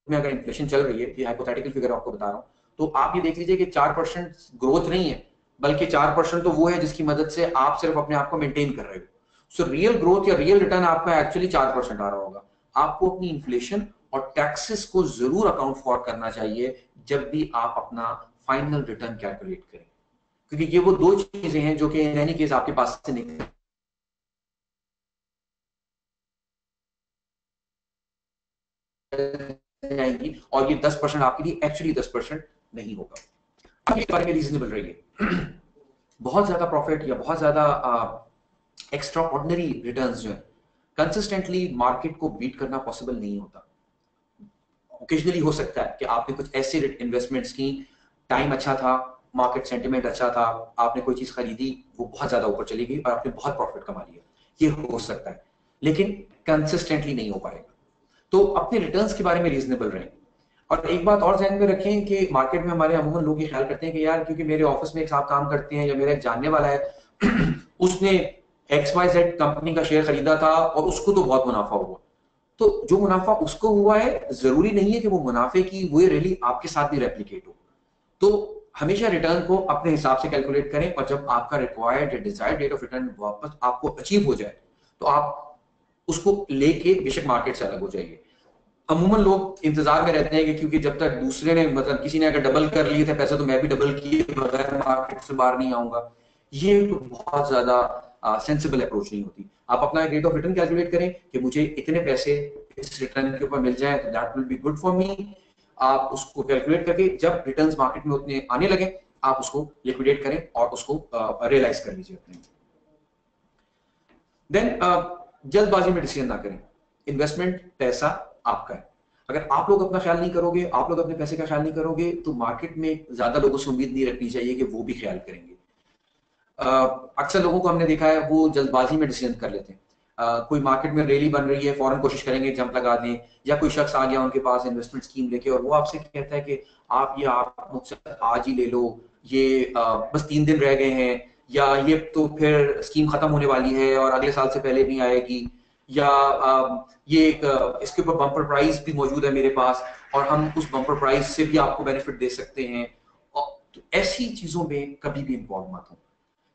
में अगर इन्फ्लेशन चल रही है, ये हाइपोथेटिकल फिगर आपको बता रहा हूं, तो आप ये देख लीजिए कि 4% ग्रोथ नहीं है, बल्कि 4% तो वो है जिसकी मदद से आप सिर्फ अपने आप को मेंटेन कर रहे हो। सो रियल ग्रोथ या रियल रिटर्न आपका एक्चुअली 4% आ रहा होगा। आपको अपनी इन्फ्लेशन और टैक्सेस को जरूर अकाउंट फॉर करना चाहिए जब भी आप अपना फाइनल रिटर्न कैलकुलेट करें, क्योंकि ये वो दो चीजें हैं जो कि इन एनी केस आपके पास से निकल जाएंगी, और ये 10% आपके लिए एक्चुअली 10% नहीं होगा। आप ये बारे में रीजनेबल रहिए। बहुत ज्यादा प्रॉफिट या बहुत ज्यादा एक्स्ट्रा ऑर्डिनरी रिटर्न्स जो है, कंसिस्टेंटली मार्केट को बीट करना पॉसिबल नहीं होता। ओकेजनली हो सकता है कि आपने कुछ ऐसे इन्वेस्टमेंट्स की, टाइम अच्छा था, मार्केट सेंटिमेंट अच्छा था, आपने कोई चीज खरीदी, वो बहुत ज्यादा ऊपर चली गई और आपने बहुत प्रॉफिट कमा लिया, ये हो सकता है, लेकिन कंसिस्टेंटली नहीं हो पाएगा। तो अपने रिटर्न्स के बारे में रीजनेबल रहें। और एक बात और ध्यान में रखें कि मार्केट में हमारे अमूमन लोग ये ख्याल करते हैं कि यार क्योंकि मेरे ऑफिस में एक साहब काम करते हैं या मेरा एक जानने वाला है उसने XYZ कंपनी का शेयर खरीदा था और उसको तो बहुत मुनाफा हुआ। तो जो मुनाफा उसको हुआ है, जरूरी नहीं है कि वो मुनाफे की वो रैली आपके साथ भी रेप्लिकेट हो। तो हमेशा रिटर्न को अपने हिसाब से कैलकुलेट करें, और जब आपका रिक्वायर्ड या डिजायर्ड रेट ऑफ रिटर्न वापस आपको अचीव हो जाए तो आप उसको लेके बेशक मार्केट से अलग हो जाइए। अमूमन लोग इंतजार में रहते हैं कि क्योंकि जब तक दूसरे ने, मतलब किसी ने अगर डबल कर लिए थे पैसे, तो मैं भी डबल किए बगैर मार्केट से बाहर नहीं आऊंगा। ये तो बहुत ज्यादा सेंसिबल अप्रोच नहीं होती। आप अपना रेट ऑफ रिटर्न कैलकुलेट करें कि मुझे इतने पैसे इस रिटर्न के ऊपर मिल जाए तो that will be good for me. आप उसको कैलकुलेट करके जब रिटर्न्स मार्केट में उतने आने लगे आप उसको लिक्विडेट करें और उसको रियलाइज कर लीजिए अपने। देन जल्दबाजी में डिसीजन ना करें। इन्वेस्टमेंट पैसा आपका है, अगर आप लोग अपना ख्याल नहीं करोगे, आप लोग अपने पैसे का ख्याल नहीं करोगे, तो मार्केट में ज्यादा लोगों से उम्मीद नहीं रखनी चाहिए कि वो भी ख्याल करेंगे। अक्सर लोगों को हमने देखा है वो जल्दबाजी में डिसीजन कर लेते हैं। कोई मार्केट में रैली बन रही है, फौरन कोशिश करेंगे जंप लगा दें, या कोई शख्स आ गया उनके पास इन्वेस्टमेंट स्कीम लेके और वो आपसे कहता है कि आप मुझसे आज ही ले लो, ये बस 3 दिन रह गए हैं, या ये तो फिर स्कीम खत्म होने वाली है और अगले साल से पहले नहीं आएगी, या ये इसके ऊपर बम्पर प्राइस भी मौजूद है मेरे पास और हम उस बम्पर प्राइस से भी आपको बेनिफिट दे सकते हैं। तो ऐसी चीजों में कभी भी इन्वॉल्व मत हो।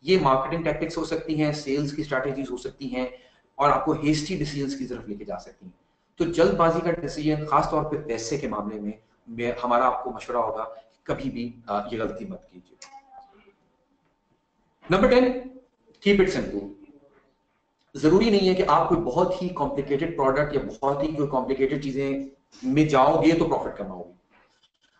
ये मार्केटिंग टैक्टिक्स हो सकती हैं, सेल्स की स्ट्रैटेजीज हो सकती हैं, और आपको हेस्टी डिसीजंस की तरफ लेके जा सकती हैं। तो जल्दबाजी का डिसीजन, खासतौर पे पैसे के मामले में हमारा आपको मशवरा होगा कभी भी ये गलती मत कीजिए। Number 10, keep it simple. जरूरी नहीं है कि आप कोई बहुत ही कॉम्प्लिकेटेड प्रोडक्ट या बहुत ही कोई कॉम्प्लिकेटेड चीजें में जाओगे तो प्रॉफिट कमाओगे।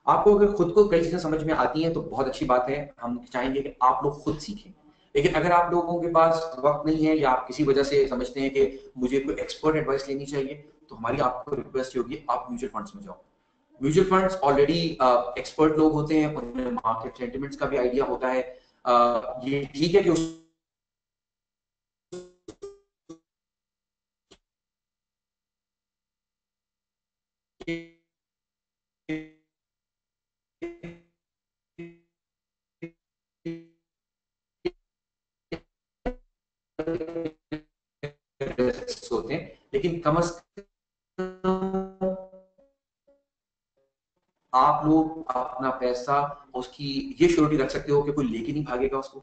आपको अगर खुद को कई चीजें समझ में आती हैं तो बहुत अच्छी बात है, हम चाहेंगे कि आप लोग खुद सीखें। लेकिन अगर आप लोगों के पास वक्त नहीं है या आप किसी वजह से समझते हैं कि मुझे कोई एक्सपर्ट एडवाइस लेनी चाहिए, तो हमारी आपको रिक्वेस्ट होगी आप म्यूचुअल फंड्स में जाओ। म्यूचुअल फंड्स ऑलरेडी एक्सपर्ट लोग होते हैं, उन्हें मार्केट सेंटिमेंट्स का भी आइडिया होता है। ये ठीक है कि उस होते हैं, लेकिन कम अज कम आप लोग अपना पैसा उसकी ये श्योरिटी रख सकते हो कि कोई लेके नहीं भागेगा उसको।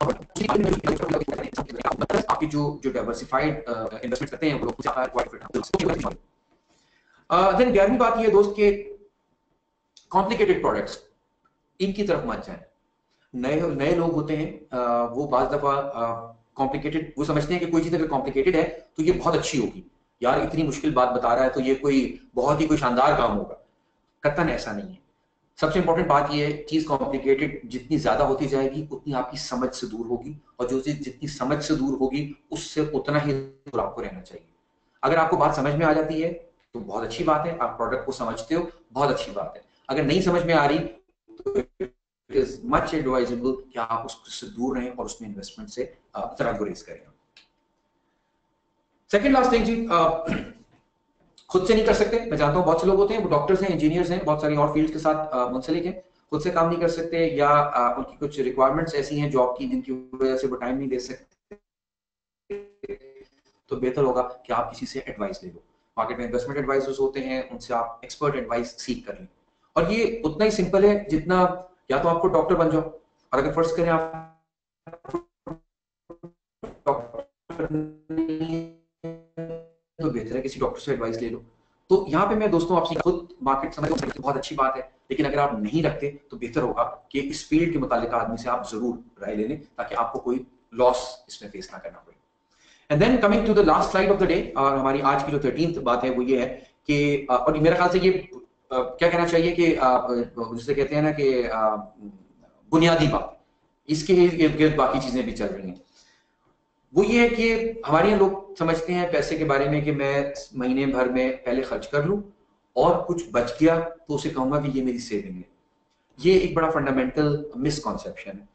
आपकी जो डाइवर्सिफाइड इन्वेस्टमेंट करते हैं वो लोग देन 11वीं बात ये दोस्त के कॉम्प्लिकेटेड प्रोडक्ट्स इनकी तरफ मत जाएं। नए लोग होते हैं, वो बाज दफा कॉम्प्लिकेटेड वो समझते हैं कि कोई चीज अगर कॉम्प्लिकेटेड है तो ये बहुत अच्छी होगी, यार इतनी मुश्किल बात बता रहा है तो ये कोई बहुत ही कोई शानदार काम होगा। कतन ऐसा नहीं है। सबसे इंपॉर्टेंट बात ये है, चीज कॉम्प्लिकेटेड जितनी ज्यादा होती जाएगी उतनी आपकी समझ से दूर होगी, और जो चीज जितनी समझ से दूर होगी उससे उतना ही दूर आपको रहना चाहिए। अगर आपको बात समझ में आ जाती है तो बहुत अच्छी बात है, आप प्रोडक्ट को समझते हो, बहुत अच्छी बात है। अगर नहीं समझ में आ रही तो इट इज मच एडवाइजेबल कि आप उससे दूर रहें और उसमें इन्वेस्टमेंट से तरह गुरेज करें। सेकेंड लास्ट थिंग जी, खुद से नहीं कर सकते। मैं जानता हूं बहुत से लोग होते हैं, वो डॉक्टर्स हैं, इंजीनियर्स हैं, बहुत सारी और फील्ड्स के साथ मुंसलिक हैं, खुद से काम नहीं कर सकते, या उनकी कुछ रिक्वायरमेंट्स ऐसी हैं जॉब की जिनकी वजह से वो टाइम नहीं दे सकते, तो बेहतर होगा कि आप किसी से एडवाइस ले लो। मार्केट में इन्वेस्टमेंट एडवाइजर्स होते हैं, उनसे आप एक्सपर्ट एडवाइस सीख कर लें। और ये उतना ही सिंपल है जितना, या तो आपको डॉक्टर बन जाओ, और अगर फर्ज करें आप डॉक्टर तो बेहतर है किसी डॉक्टर से एडवाइस ले लो। तो यहाँ पे मैं दोस्तों आपसे खुद मार्केट समझ बहुत अच्छी बात है, लेकिन अगर आप नहीं रखते तो बेहतर होगा कि इस फील्ड के मुतालिक आदमी से आप जरूर राय ले लें, ताकि आपको कोई लॉस इसमें फेस ना करना पड़े। And then coming to the last slide of the day, और हमारी आज की जो 13th बात है वो ये है कि, और मेरे ख्याल से ये क्या कहना चाहिए कि जिसे कहते हैं ना कि बुनियादी बात, इसके इर्द गिर्द बाकी चीजें भी चल रही हैं। वो ये है कि हमारे यहाँ लोग समझते हैं पैसे के बारे में कि मैं महीने भर में पहले खर्च कर लूं और कुछ बच गया तो उसे कहूंगा कि ये मेरी सेविंग है। ये एक बड़ा फंडामेंटल मिसकॉन्सेप्शन है।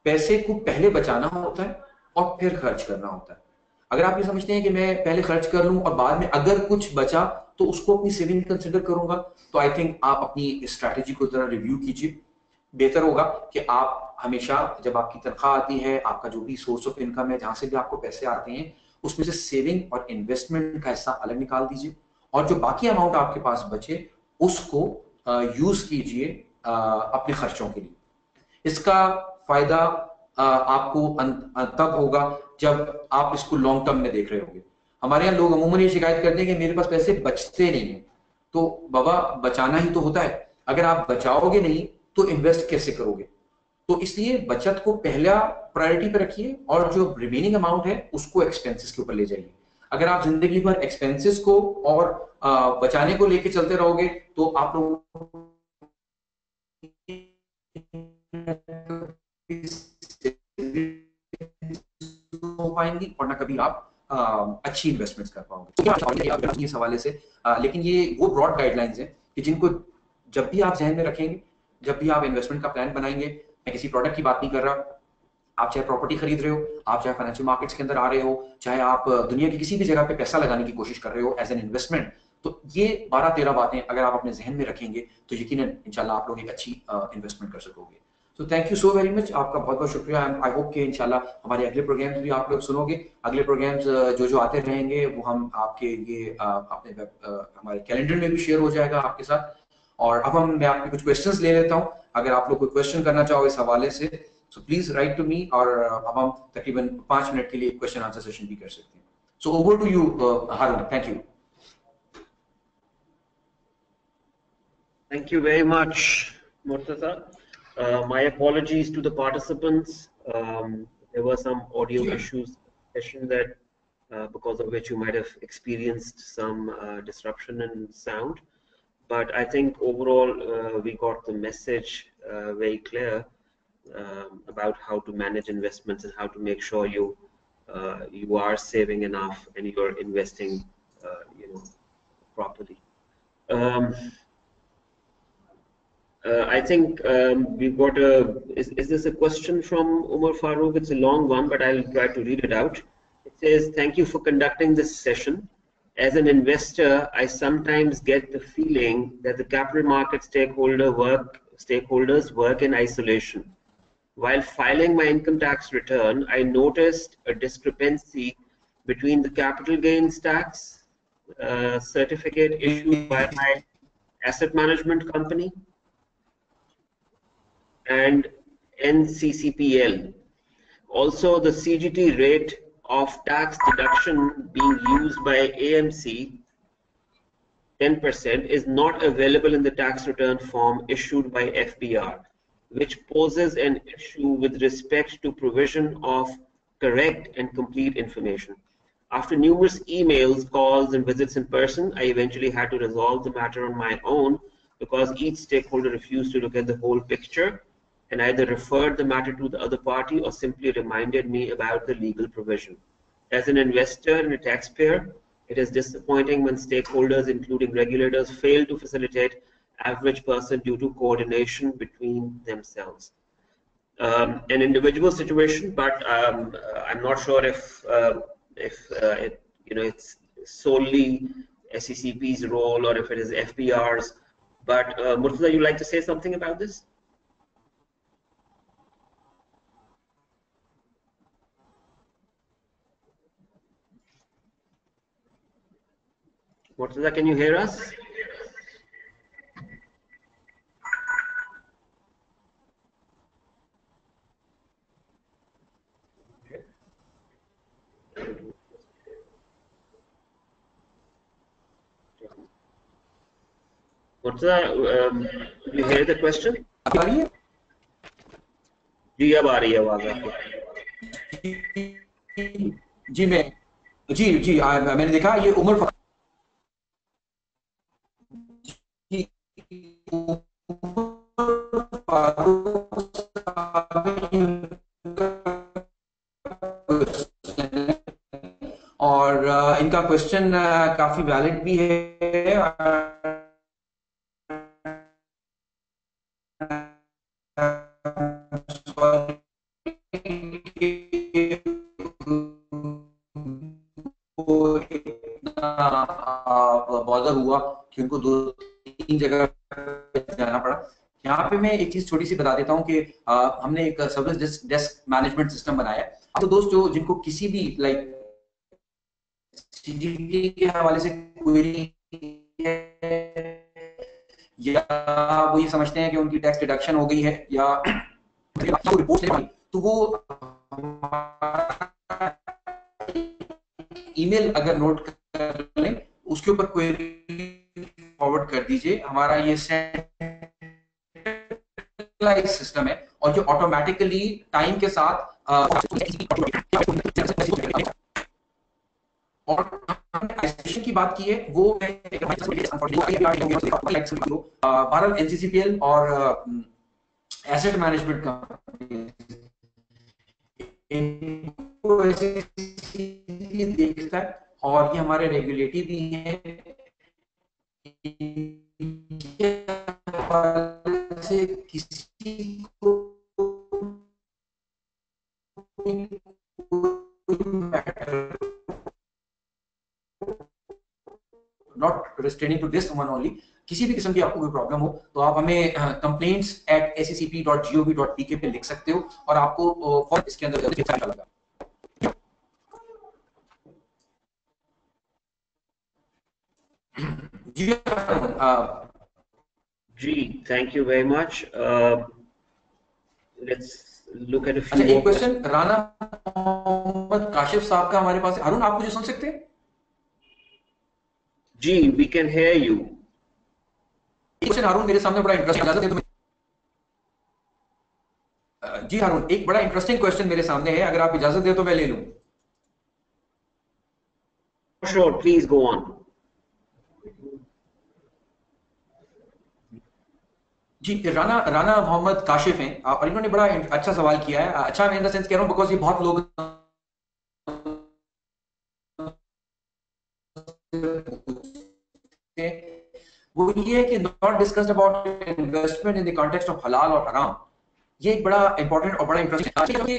पैसे को पहले बचाना होता है और फिर खर्च करना होता है। अगर आप ये समझते हैं कि मैं पहले खर्च कर लूं और बाद में अगर कुछ बचा तो उसको अपनी सेविंग कंसिडर करूंगा, तो आई थिंक आप अपनी स्ट्रैटेजी को जरा रिव्यू कीजिए। बेहतर होगा कि आप हमेशा जब आपकी तनख्वाह आती है, आपका जो भी सोर्स ऑफ इनकम है, जहां से भी आपको पैसे आते हैं, उसमें से सेविंग और इन्वेस्टमेंट का हिस्सा अलग निकाल दीजिए, और जो बाकी अमाउंट आपके पास बचे उसको यूज कीजिए अपने खर्चों के लिए। इसका फायदा आपको तब होगा जब आप इसको लॉन्ग टर्म में देख रहे होंगे। हमारे यहाँ लोग अमूमन ये शिकायत करते हैं कि मेरे पास पैसे बचते नहीं है। तो बाबा, बचाना ही तो होता है। अगर आप बचाओगे नहीं तो इन्वेस्ट कैसे करोगे? तो इसलिए बचत को पहला प्रायोरिटी पे रखिए, और जो रिमेनिंग अमाउंट है उसको एक्सपेंसेस के ऊपर ले जाइए। अगर आप जिंदगी भर एक्सपेंसेस को और बचाने को लेके चलते रहोगे तो आप लोग हो पाएंगी, और ना कभी आप अच्छी इन्वेस्टमेंट्स कर पाओगे इस हवाले से। लेकिन ये वो ब्रॉड गाइडलाइंस हैं कि जिनको जब भी आप जहन में रखेंगे, जब भी आप इन्वेस्टमेंट का प्लान बनाएंगे, मैं किसी प्रोडक्ट की बात नहीं कर रहा, आप चाहे प्रॉपर्टी खरीद रहे हो, आप चाहे फाइनेंशियल मार्केट्स के अंदर आ रहे हो, चाहे आप दुनिया की किसी भी जगह पे पैसा लगाने की कोशिश कर रहे हो एज एन इन्वेस्टमेंट, तो ये 12-13 बातें अगर आप अपने जहन में रखेंगे तो यकीनन इंशाल्लाह आप लोग एक अच्छी इन्वेस्टमेंट कर सकोगे। तो thank you so very much, आपका बहुत बहुत शुक्रिया। आई होप कि इंशाल्लाह हमारे अगले प्रोग्राम्स भी आप लोग सुनोगे। अगले प्रोग्राम्स जो आते रहेंगे वो हम आपके लिए अपने हमारे कैलेंडर में भी शेयर हो जाएगा आपके साथ। और अब मैं आपके कुछ क्वेश्चंस ले लेता हूं, अगर आप लोग कोई क्वेश्चन करना चाहो इस हवाले से so please write to me, और अब हम तकरीबन 5 मिनट के लिए क्वेश्चन आंसर सेशन भी कर सकते हैं। So over to you, Harun. Thank you. Thank you very much, Murtaza. My apologies to the participants. There were some audio issues session that because of which you might have experienced some disruption in sound, but I think overall we got the message very clear about how to manage investments and how to make sure you are saving enough and you're investing properly. I think we've got a. Is this a question from Umar Farooq? It's a long one, but I'll try to read it out. It says, "Thank you for conducting this session. As an investor, I sometimes get the feeling that the capital market stakeholders work in isolation. While filing my income tax return, I noticed a discrepancy between the capital gains tax certificate issued by my asset management company and NCCPL. Also, the CGT rate of tax deduction being used by AMC, 10%, is not available in the tax return form issued by FBR, which poses an issue with respect to provision of correct and complete information. After numerous emails, calls, and visits in person, I eventually had to resolve the matter on my own because each stakeholder refused to look at the whole picture and either referred the matter to the other party or simply reminded me about the legal provision. As an investor and a taxpayer, it is disappointing when stakeholders, including regulators, fail to facilitate average person due to coordination between themselves. An individual situation, but I'm not sure if it's solely SECP's role or if it is FBR's. But Murtaza, you'd like to say something about this? Murtaza, can you hear us? Murtaza, did you hear the question? जी अब आ रही है आवाज आपको जी मैं जी मैंने देखा ये उमर और इनका क्वेश्चन काफी वैलिड भी है बॉदर हुआ कि उनको 2-3 जगह जाना पड़ा। यहाँ पे मैं एक चीज छोटी सी बता देता हूँ कि हमने एक सर्विस डेस्क मैनेजमेंट सिस्टम बनाया है। तो दोस्तों जिनको किसी भी लाइक सीजीटी के हवाले से क्वेरी है या वो ये समझते हैं कि उनकी टैक्स डिडक्शन हो गई है या रिपोर्ट तो वो ईमेल अगर नोट कर लें उसके ऊपर क्वेरी फॉरवर्ड कर दीजिए। हमारा ये सेंट्रलाइज्ड सिस्टम है और जो ऑटोमेटिकली टाइम के साथ और की बात की है वो भारत एनसीसीपीएल और एसेट मैनेजमेंट कंपनी देखता है और ये हमारे रेगुलेटरी भी हैं से किसी को not restraining to this one only किसी भी किस्म की आपको कोई प्रॉब्लम हो तो आप हमें complaints@secp.gov.pk पे लिख सकते हो और आपको इसके अंदर जल्दी अच्छा लगा। जी thank you very much. Let's look at a few एक क्वेश्चन राना मोहम्मद काशिफ साहब का हमारे पास। अरुण आप मुझे सुन सकते हैं? जी we can hear you. Question Arun मेरे सामने बड़ा इंटरेस्टिंग इजाजत है तो जी अरुण एक बड़ा इंटरेस्टिंग क्वेश्चन मेरे सामने है अगर आप इजाजत दें तो मैं ले लूं। Sure, please go on. जी राना मोहम्मद काशिफ हैं और इन्होंने बड़ा अच्छा सवाल किया है। अच्छा मैं इन द सेंस कह रहा हूं बिकॉज ये बहुत लोग वो ये है कि not discussed about investment in the context of हलाल और हराम। ये एक बड़ा इंपॉर्टेंट और बड़ा इंटरेस्टिंग है।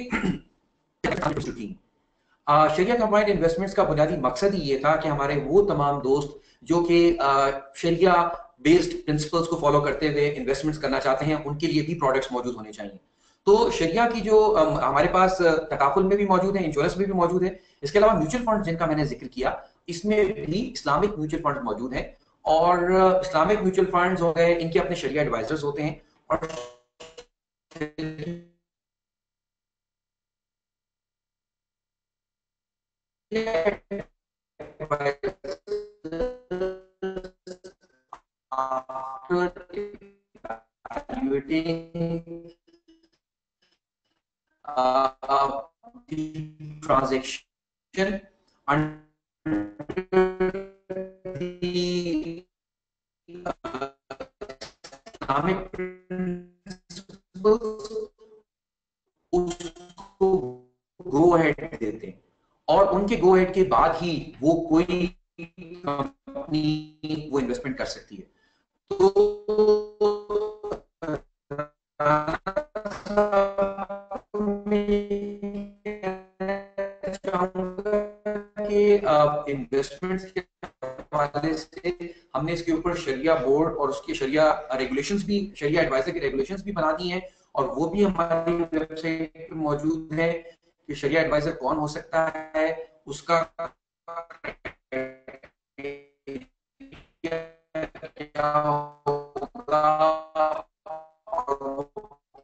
शरिया कंप्लाइंट इन्वेस्टमेंट्स का बुनियादी मकसद ही ये था कि हमारे वो तमाम दोस्त जो कि शरिया बेस्ड प्रिंसिपल्स को फॉलो करते हुए इन्वेस्टमेंट्स करना चाहते हैं, उनके लिए भी प्रोडक्ट्स मौजूद होने चाहिए। तो शरिया की जो हमारे पास तकाफुल में भी मौजूद है, इंश्योरेंस में भी मौजूद है। इसके अलावा म्यूचुअल फंड जिनका मैंने जिक्र किया, इसमें भी इस्लामिक म्यूचुअल फंड मौजूद है। और इस्लामिक म्यूचुअल फंड्स हो गए, इनके अपने शरिया एडवाइजर्स होते हैं और evaluating the transaction under the Islamic principles, उसको गो अहेड देते हैं और उनके गो अहेड के बाद ही वो कोई कंपनी वो इन्वेस्टमेंट कर सकती है। तो इन्वेस्टमेंट्स के हवाले से हमने इसके ऊपर शरिया बोर्ड और उसके शरिया रेगुलेशंस भी, शरिया एडवाइजर के रेगुलेशंस भी बना दी हैं और वो भी हमारी वेबसाइट पे मौजूद है कि शरिया एडवाइजर कौन हो सकता है, उसका क्या होगा और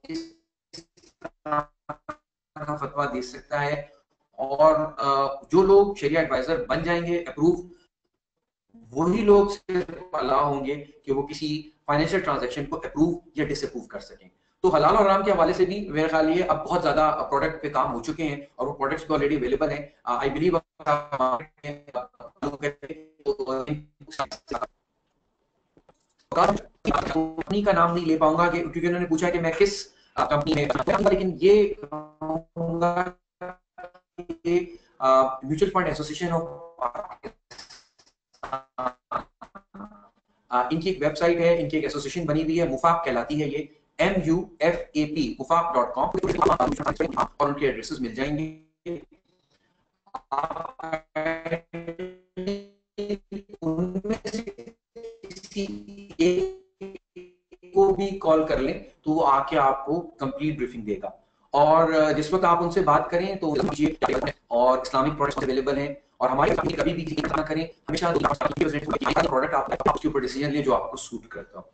किस तरह फतवा दे सकता है। और जो लोग शरिया एडवाइजर बन जाएंगे अप्रूव, वही लोग सिर्फ अलाउ होंगे कि वो किसी फाइनेंशियल ट्रांजैक्शन को अप्रूव या डिसअप्रूव कर सकें। तो हलाल और हराम के हवाले से भी मेरे ख्याल ये अब बहुत ज्यादा प्रोडक्ट पे काम हो चुके हैं और वो प्रोडक्ट्स भी ऑलरेडी अवेलेबल हैं। आई बिलीव कंपनी का नाम नहीं ले पाऊंगा क्योंकि उन्होंने पूछा कि मैं किस कंपनी में, लेकिन ये म्यूचुअल फंड एसोसिएशन ऑफ, इनकी एक वेबसाइट है, इनकी एक एसोसिएशन बनी हुई है, मुफाक कहलाती है ये, MUFAP mufap.com, और उनके एड्रेसेस मिल जाएंगे। उनमें से किसी एक को भी कॉल कर लें तो वो आके आपको कंप्लीट ब्रीफिंग देगा और जिस वक्त आप उनसे बात करें तो और इस्लामिक प्रोडक्ट्स अवेलेबल हैं और हमारी कंपनी कभी भी ना करें, हमेशा प्रोडक्ट आप उसके ऊपर डिसीजन लें जो आपको सूट करता हो।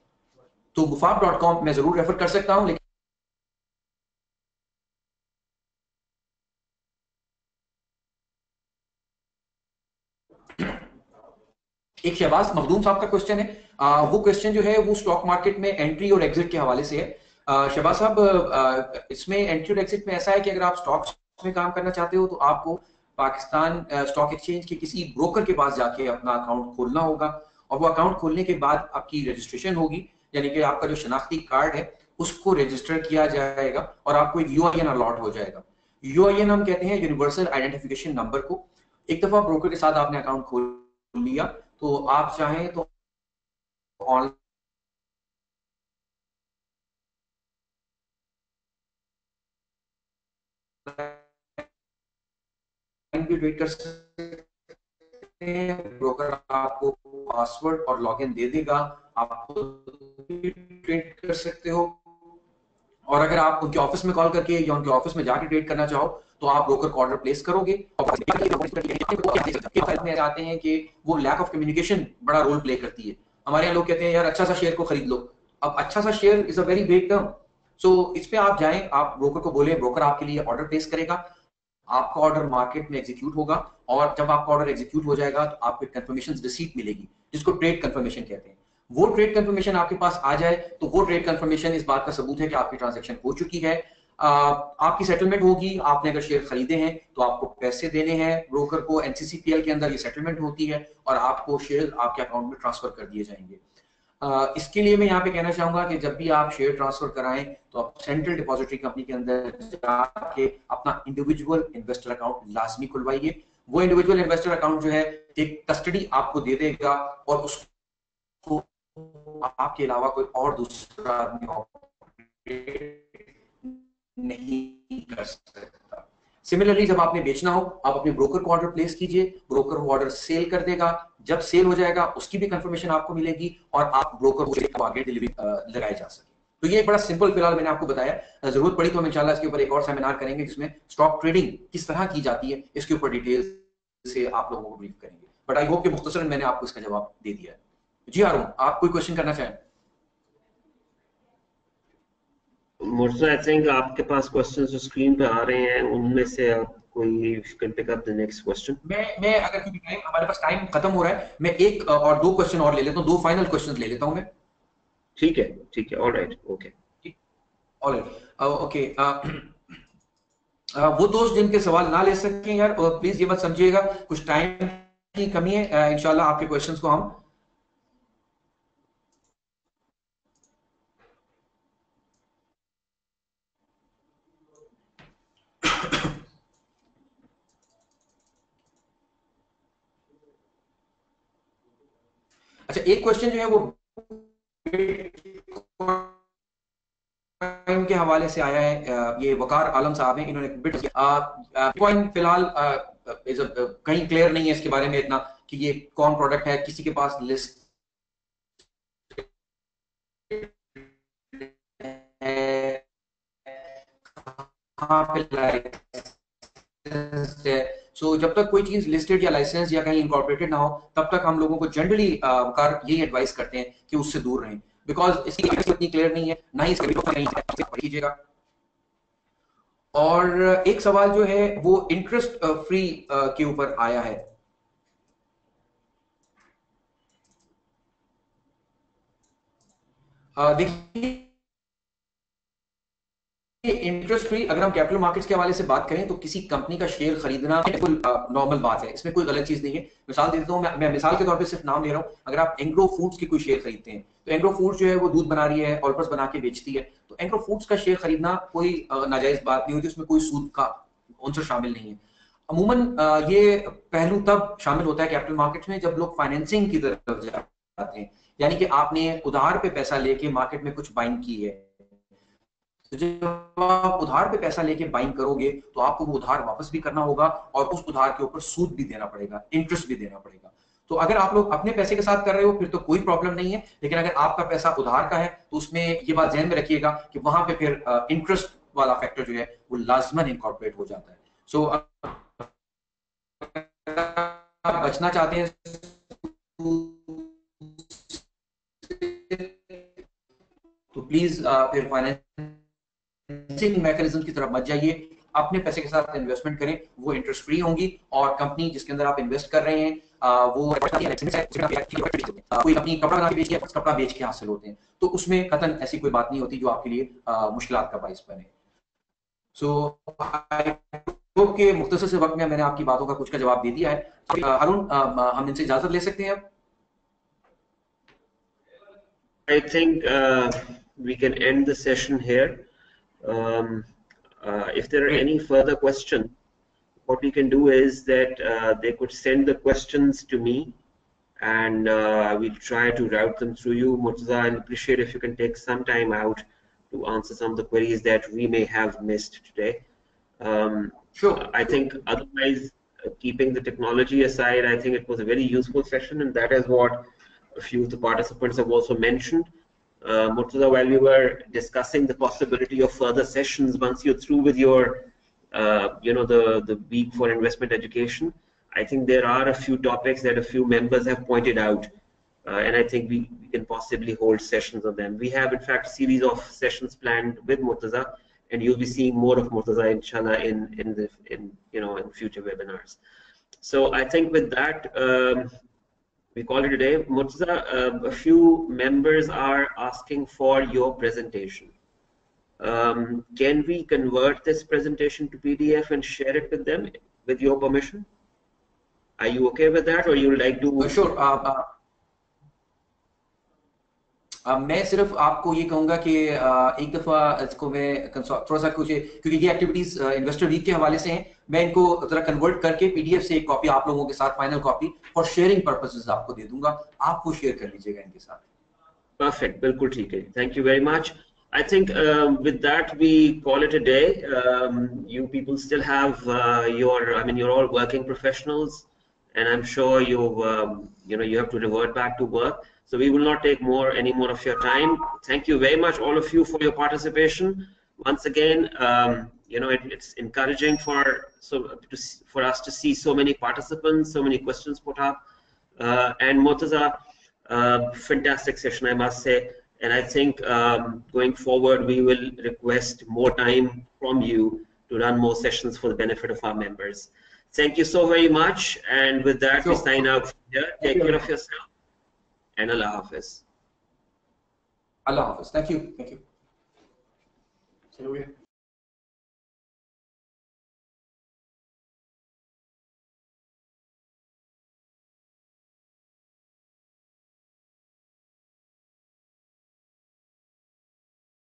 तो मुफाप.com मैं जरूर रेफर कर सकता हूं, लेकिन एक शहबाज मखदूम साहब का क्वेश्चन है, वो क्वेश्चन जो है वो स्टॉक मार्केट में एंट्री और एग्जिट के हवाले से है। शहबाज साहब, इसमें एंट्री और एग्जिट में ऐसा है कि अगर आप स्टॉक्स में काम करना चाहते हो तो आपको पाकिस्तान स्टॉक एक्सचेंज के किसी ब्रोकर के पास जाके अपना अकाउंट खोलना होगा और वो अकाउंट खोलने के बाद आपकी रजिस्ट्रेशन होगी, यानी कि आपका जो शनाख्ती कार्ड है उसको रजिस्टर किया जाएगा और आपको एक यूआईएन अलॉट हो जाएगा। यूआईएन हम कहते हैं यूनिवर्सल आइडेंटिफिकेशन नंबर को। एक दफा ब्रोकर के साथ आपने अकाउंट खोल लिया तो आप चाहें तो ऑनलाइन भी ट्रेड कर सकते हैं, ब्रोकर आपको पासवर्ड और लॉगिन दे देगा, आप ट्रेड कर सकते हो। और अगर आप उनके ऑफिस में कॉल करके या उनके ऑफिस में जाके ट्रेड करना चाहो तो आप ब्रोकर को ऑर्डर प्लेस करोगे। आते हैं कि वो लैक ऑफ कम्युनिकेशन बड़ा रोल प्ले करती है। हमारे यहाँ लोग कहते हैं यार अच्छा सा शेयर को खरीद लो। अब अच्छा सा share is a very big term, so इस पे आप जाएं, आप ब्रोकर को बोले, ब्रोकर आपके लिए ऑर्डर प्लेस करेगा, आपका ऑर्डर मार्केट में एग्जीक्यूट होगा और जब आपका ऑर्डर एग्जीक्यूट हो जाएगा तो आपको कंफर्मेशन रिसीट मिलेगी जिसको ट्रेड कंफर्मेशन कहते हैं। वो ट्रेड कंफर्मेशन आपके पास आ जाए तो वो ट्रेड कंफर्मेशन इस बात का सबूत है कि आपकी ट्रांजैक्शन हो चुकी है, आपकी सेटलमेंट होगी। आपने अगर शेयर खरीदे हैं तो आपको पैसे देने हैं ब्रोकर को, एनसीसीपीएल के अंदर ये सेटलमेंट होती है और आपको शेयर आपके अकाउंट में ट्रांसफर कर दिए जाएंगे। इसके लिए मैं यहाँ पे कहना चाहूंगा कि जब भी आप शेयर ट्रांसफर कराएं तो आप सेंट्रल डिपॉजिटरी कंपनी के अंदर जाके अपना इंडिविजुअल इन्वेस्टर अकाउंट लाजमी खुलवाइए। वो इंडिविजुअल इन्वेस्टर अकाउंट जो है एक कस्टडी आपको दे देगा और उसको आपके अलावा कोई और दूसरा आदमी नहीं कर सकता। सिमिलरली जब आपने बेचना हो, आप अपने ब्रोकर को ऑर्डर प्लेस कीजिए, ब्रोकर वो ऑर्डर सेल कर देगा, जब सेल हो जाएगा उसकी भी कंफर्मेशन आपको मिलेगी और आप ब्रोकर को आगे डिलीवरी लगाए जा सके। तो ये एक बड़ा सिंपल फिलहाल मैंने आपको बताया, जरूरत पड़ी तो हम इंशाल्लाह इसके ऊपर एक और सेमिनार करेंगे जिसमें स्टॉक ट्रेडिंग किस तरह की जाती है इसके ऊपर डिटेल से आप लोगों को ब्रीफ करेंगे। बट आई होप कि मुख्तसरन मैंने आपको इसका जवाब दे दिया है। जी हारून, आप कोई क्वेश्चन करना चाहें? मुर्तजा, आई थिंक आपके पास क्वेश्चंस जो स्क्रीन पे आ रहे हैं उनमें से आप कोई can pick up the next question. मैं अगर क्योंकि टाइम हमारे पास टाइम खत्म हो रहा है, मैं एक और दो क्वेश्चन और ले लेता हूँ, दो फाइनल क्वेश्चन ले लेता हूँ मैं। ठीक है, ऑलराइट, ओके ऑलराइट, ओके। वो दोस्त जिनके सवाल ना ले सकें यार, प्लीज ये मत समझिएगा, कुछ टाइम की कमी है। इंशाल्लाह आपके क्वेश्चंस को हम अच्छा, एक क्वेश्चन जो है वो बिटकॉइन के हवाले से आया है, ये वकार आलम साहब हैं, इन्होंने बिटकॉइन फिलहाल कहीं क्लियर नहीं है इसके बारे में इतना कि ये कौन प्रोडक्ट है, किसी के पास लिस्ट है, कहाँ पे लाइसेंस है। सो जब तक कोई चीज लिस्टेड या लाइसेंस या कहीं इनकॉर्पोरेटेड ना हो तब तक हम लोगों को जनरली यही एडवाइस करते हैं कि उससे दूर रहें, बिकॉज इसकी इतनी क्लियर नहीं है, ना ही इसका कीजिएगा। और एक सवाल जो है वो इंटरेस्ट फ्री के ऊपर आया है। देखिए, इंटरेस्ट फ्री अगर हम कैपिटल मार्केट्स के हवाले से बात करें तो किसी कंपनी का शेयर खरीदना बिल्कुल नॉर्मल बात है, इसमें कोई गलत चीज नहीं है। मिसाल देता हूं, मैं मिसाल के तौर पे सिर्फ नाम ले रहा हूं, अगर आप एंग्रो फूड्स की कोई शेयर खरीदते हैं तो एंग्रो फूड्स जो है वो दूध बना रही है, ऑल्पर्स बना के बेचती है, तो एंग्रो फूड्स का शेयर खरीदना कोई नाजायज बात नहीं होती, उसमें कोई सूद का उनसे शामिल नहीं है। अमूमन ये पहलू तब शामिल होता है कैपिटल मार्केट्स में जब लोग फाइनेंसिंग की तरफ जाते हैं, यानी कि आपने उधार पे पैसा लेके मार्केट में कुछ बाइंग की है, तो जब आप उधार पे पैसा लेके बाइंग करोगे तो आपको वो उधार वापस भी करना होगा और उस उधार के ऊपर सूद भी देना पड़ेगा, इंटरेस्ट भी देना पड़ेगा। तो अगर आप लोग अपने पैसे के साथ कर रहे हो फिर तो कोई प्रॉब्लम नहीं है, लेकिन अगर आपका पैसा उधार का है तो उसमें ये बात ध्यान में रखिएगा कि वहां पे फिर इंटरेस्ट वाला फैक्टर जो है वो लाजमन इनकॉर्पोरेट हो जाता है। सो आप बचना चाहते हैं तो प्लीज फिर फाइनेंसिंग मैकेनिज्म की तरफ मत जाइए, अपने पैसे के साथ इन्वेस्टमेंट करें, वो इंटरेस्ट फ्री होंगी और कंपनी जिसके अंदर आप इन्वेस्ट कर रहे हैं वो कोई कंपनी कपड़ा बना के बेच के कपड़ा बेच के हासिल होते हैं, तो उसमें कतन ऐसी कोई बात नहीं होती जो आपके लिए मुश्किलात का बाइस बने। सो के मुख्तसर से वक्त में मैंने आपकी बातों का कुछ का जवाब दे दिया है। अरुण, हम इनसे इजाजत ले सकते हैं अब? I think we can end the session here. If there are any further questions, what we can do is that they could send the questions to me and we'll try to route them through you. Murtaza, I'll appreciate if you can take some time out to answer some of the queries that we may have missed today. Sure. I think otherwise, keeping the technology aside, I think it was a very useful session, and that is what a few of the participants have also mentioned. Murtaza, while we were discussing the possibility of further sessions once you're through with your, the week for investment education, I think there are a few topics that a few members have pointed out, and I think we can possibly hold sessions on them. We have, in fact, a series of sessions planned with Murtaza, and you'll be seeing more of Murtaza, inshallah, in future webinars. So I think with that, we call it a day. Murtaza, a few members are asking for your presentation. Can we convert this presentation to PDF and share it with them, with your permission? Are you okay with that, or you would like to? Sure. मैं सिर्फ आपको ये कहूंगा कि एक दफा इसको मैं थोड़ा सा कुछ, क्योंकि ये एक्टिविटीज इन्वेस्टर वीक के हवाले से हैं, मैं इनको जरा कन्वर्ट करके पीडीएफ से एक कॉपी आप लोगों के साथ, final copy for sharing purposes आपको दे दूंगा, आप वो शेयर कर लीजिएगा इनके साथ। Perfect. Bilkul theek hai. Thank you very much. I think with that we call it a day. You people still have you're all working professionals, and I'm sure you have to revert back to work. So we will not take any more of your time. Thank you very much, all of you, for your participation. Once again, it's encouraging for us to see so many participants, so many questions put up, and Murtaza, fantastic session, I must say. And I think going forward, we will request more time from you to run more sessions for the benefit of our members. Thank you so very much. And with that, we sign out from here. Take care of yourself. And Allah Hafiz. Allah Hafiz. Thank you. Thank you.